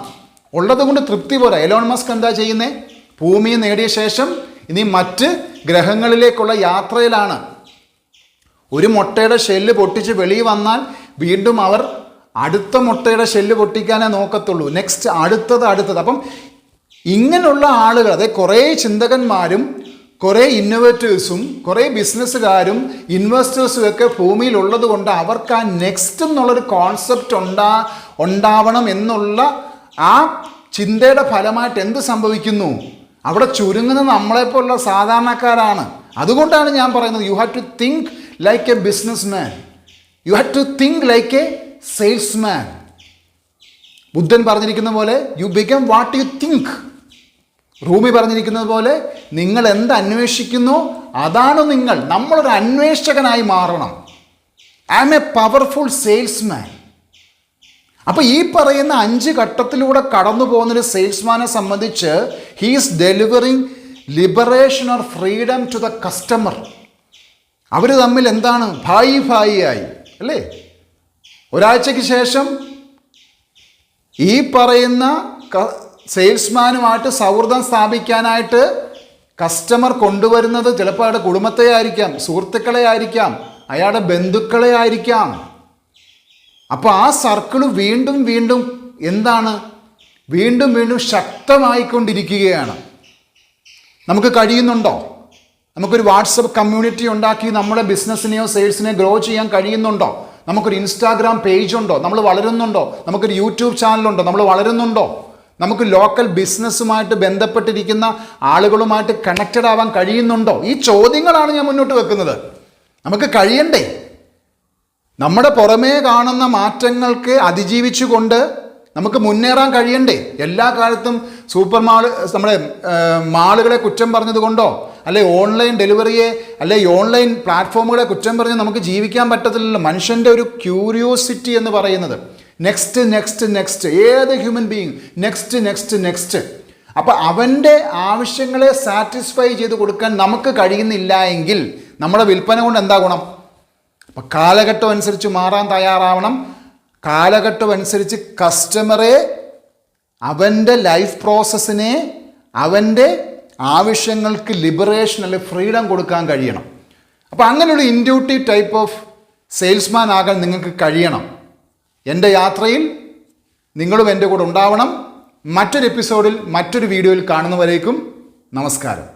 ഉള്ളത് കൊണ്ട് തൃപ്തി പോരാ. എലോൺ മസ്ക് എന്താ ചെയ്യുന്നത്? ഭൂമിയെ നേടിയ ശേഷം ഇനി മറ്റ് ഗ്രഹങ്ങളിലേക്കുള്ള യാത്രയിലാണ്. ഒരു മുട്ടയുടെ ഷെല്ല് പൊട്ടിച്ച് വെളിയിൽ വന്നാൽ വീണ്ടും അവർ അടുത്ത മുട്ടയുടെ ഷെല്ല് പൊട്ടിക്കാനേ നോക്കത്തുള്ളൂ. നെക്സ്റ്റ് അടുത്തത്. അപ്പം ഇങ്ങനെയുള്ള ആളുകൾ, അതായത് കുറേ ചിന്തകന്മാരും കുറേ ഇന്നോവേറ്റേഴ്സും കുറേ ബിസിനസ്സുകാരും ഇൻവെസ്റ്റേഴ്സും ഒക്കെ ഭൂമിയിലുള്ളത് കൊണ്ട് അവർക്ക് ആ നെക്സ്റ്റ് എന്നുള്ളൊരു കോൺസെപ്റ്റ് ഉണ്ടാവണം എന്നുള്ള ആ ചിന്തയുടെ ഫലമായിട്ട് എന്ത് സംഭവിക്കുന്നു? അവിടെ ചുരുങ്ങുന്നത് നമ്മളെപ്പോലുള്ള സാധാരണക്കാരാണ്. അതുകൊണ്ടാണ് ഞാൻ പറയുന്നത്, you have to think like a business man, you have to think like a salesman. ബുദ്ധൻ പറഞ്ഞിരിക്കുന്ന പോലെ you become what you think. Rumi പറഞ്ഞിരിക്കുന്നത് പോലെ നിങ്ങൾ എന്ത് അന്വേഷിക്കുന്നു അതാണ് നിങ്ങൾ. നമ്മളൊരു അന്വേഷകനായി മാറണം. I am a powerful salesman. അപ്പോൾ ഈ പറയുന്ന 5 ഘട്ടത്തിലൂടെ കടന്നു പോകുന്നൊരു സെയിൽസ്മാനെ സംബന്ധിച്ച് he is delivering liberation or freedom to the customer. അവർ തമ്മിൽ എന്താണ്? ഭായി ആയി, അല്ലേ? ഒരാഴ്ചയ്ക്ക് ശേഷം ഈ പറയുന്ന സെയിൽസ്മാനുമായിട്ട് സൗഹൃദം സ്ഥാപിക്കാനായിട്ട് കസ്റ്റമർ കൊണ്ടുവരുന്നത് ചിലപ്പോൾ അയാളുടെ കുടുംബത്തെ ആയിരിക്കാം, സുഹൃത്തുക്കളെ ആയിരിക്കാം, അയാളുടെ ബന്ധുക്കളെ ആയിരിക്കാം. അപ്പോൾ ആ സർക്കിൾ വീണ്ടും വീണ്ടും എന്താണ്, വീണ്ടും വീണ്ടും ശക്തമായിക്കൊണ്ടിരിക്കുകയാണ്. നമുക്ക് കഴിയുന്നുണ്ടോ? നമുക്കൊരു വാട്സപ്പ് കമ്മ്യൂണിറ്റി ഉണ്ടാക്കി നമ്മുടെ ബിസിനസ്സിനെയോ സെയിൽസിനെയോ ഗ്രോ ചെയ്യാൻ കഴിയുന്നുണ്ടോ? നമുക്കൊരു ഇൻസ്റ്റാഗ്രാം പേജ് ഉണ്ടോ? നമ്മൾ വളരുന്നുണ്ടോ? നമുക്കൊരു യൂട്യൂബ് ചാനലുണ്ടോ? നമ്മൾ വളരുന്നുണ്ടോ? നമുക്ക് ലോക്കൽ ബിസിനസ്സുമായിട്ട് ബന്ധപ്പെട്ടിരിക്കുന്ന ആളുകളുമായിട്ട് കണക്റ്റഡ് ആവാൻ കഴിയുന്നുണ്ടോ? ഈ ചോദ്യങ്ങളാണ് ഞാൻ മുന്നോട്ട് വെക്കുന്നത്. നമുക്ക് കഴിയണ്ടേ? നമ്മുടെ പുറമേ കാണുന്ന മാറ്റങ്ങൾക്ക് അതിജീവിച്ചുകൊണ്ട് നമുക്ക് മുന്നേറാൻ കഴിയണ്ടേ? എല്ലാ കാലത്തും നമ്മുടെ മാളുകളെ കുറ്റം പറഞ്ഞതുകൊണ്ടോ അല്ലെ ഓൺലൈൻ ഡെലിവറിയെ അല്ലെ ഓൺലൈൻ പ്ലാറ്റ്ഫോമുകളെ കുറ്റം പറഞ്ഞ് നമുക്ക് ജീവിക്കാൻ പറ്റത്തില്ലല്ലോ. മനുഷ്യൻ്റെ ഒരു ക്യൂരിയോസിറ്റി എന്ന് പറയുന്നത് നെക്സ്റ്റ് നെക്സ്റ്റ് നെക്സ്റ്റ്, ഏത് human being next next next. അപ്പം അവൻ്റെ ആവശ്യങ്ങളെ സാറ്റിസ്ഫൈ ചെയ്ത് കൊടുക്കാൻ നമുക്ക് കഴിയുന്നില്ല എങ്കിൽ നമ്മുടെ വിൽപ്പന കൊണ്ട് എന്താ ഗുണം? അപ്പം കാലഘട്ടം അനുസരിച്ച് മാറാൻ തയ്യാറാവണം. കാലഘട്ടം അനുസരിച്ച് കസ്റ്റമറെ അവൻ്റെ ലൈഫ് പ്രോസസ്സിനെ അവൻ്റെ ആവശ്യങ്ങൾക്ക് ലിബറേഷൻ അല്ലെങ്കിൽ ഫ്രീഡം കൊടുക്കാൻ കഴിയണം. അപ്പോൾ അങ്ങനെയുള്ള ഇൻഡ്യൂട്ടീവ് ടൈപ്പ് ഓഫ് സെയിൽസ്മാൻ ആകാൻ നിങ്ങൾക്ക് കഴിയണം. എൻ്റെ യാത്രയിൽ നിങ്ങളും എൻ്റെ കൂടെ ഉണ്ടാവണം. മറ്റൊരു എപ്പിസോഡിൽ മറ്റൊരു വീഡിയോയിൽ കാണുന്നവരേക്കും നമസ്കാരം.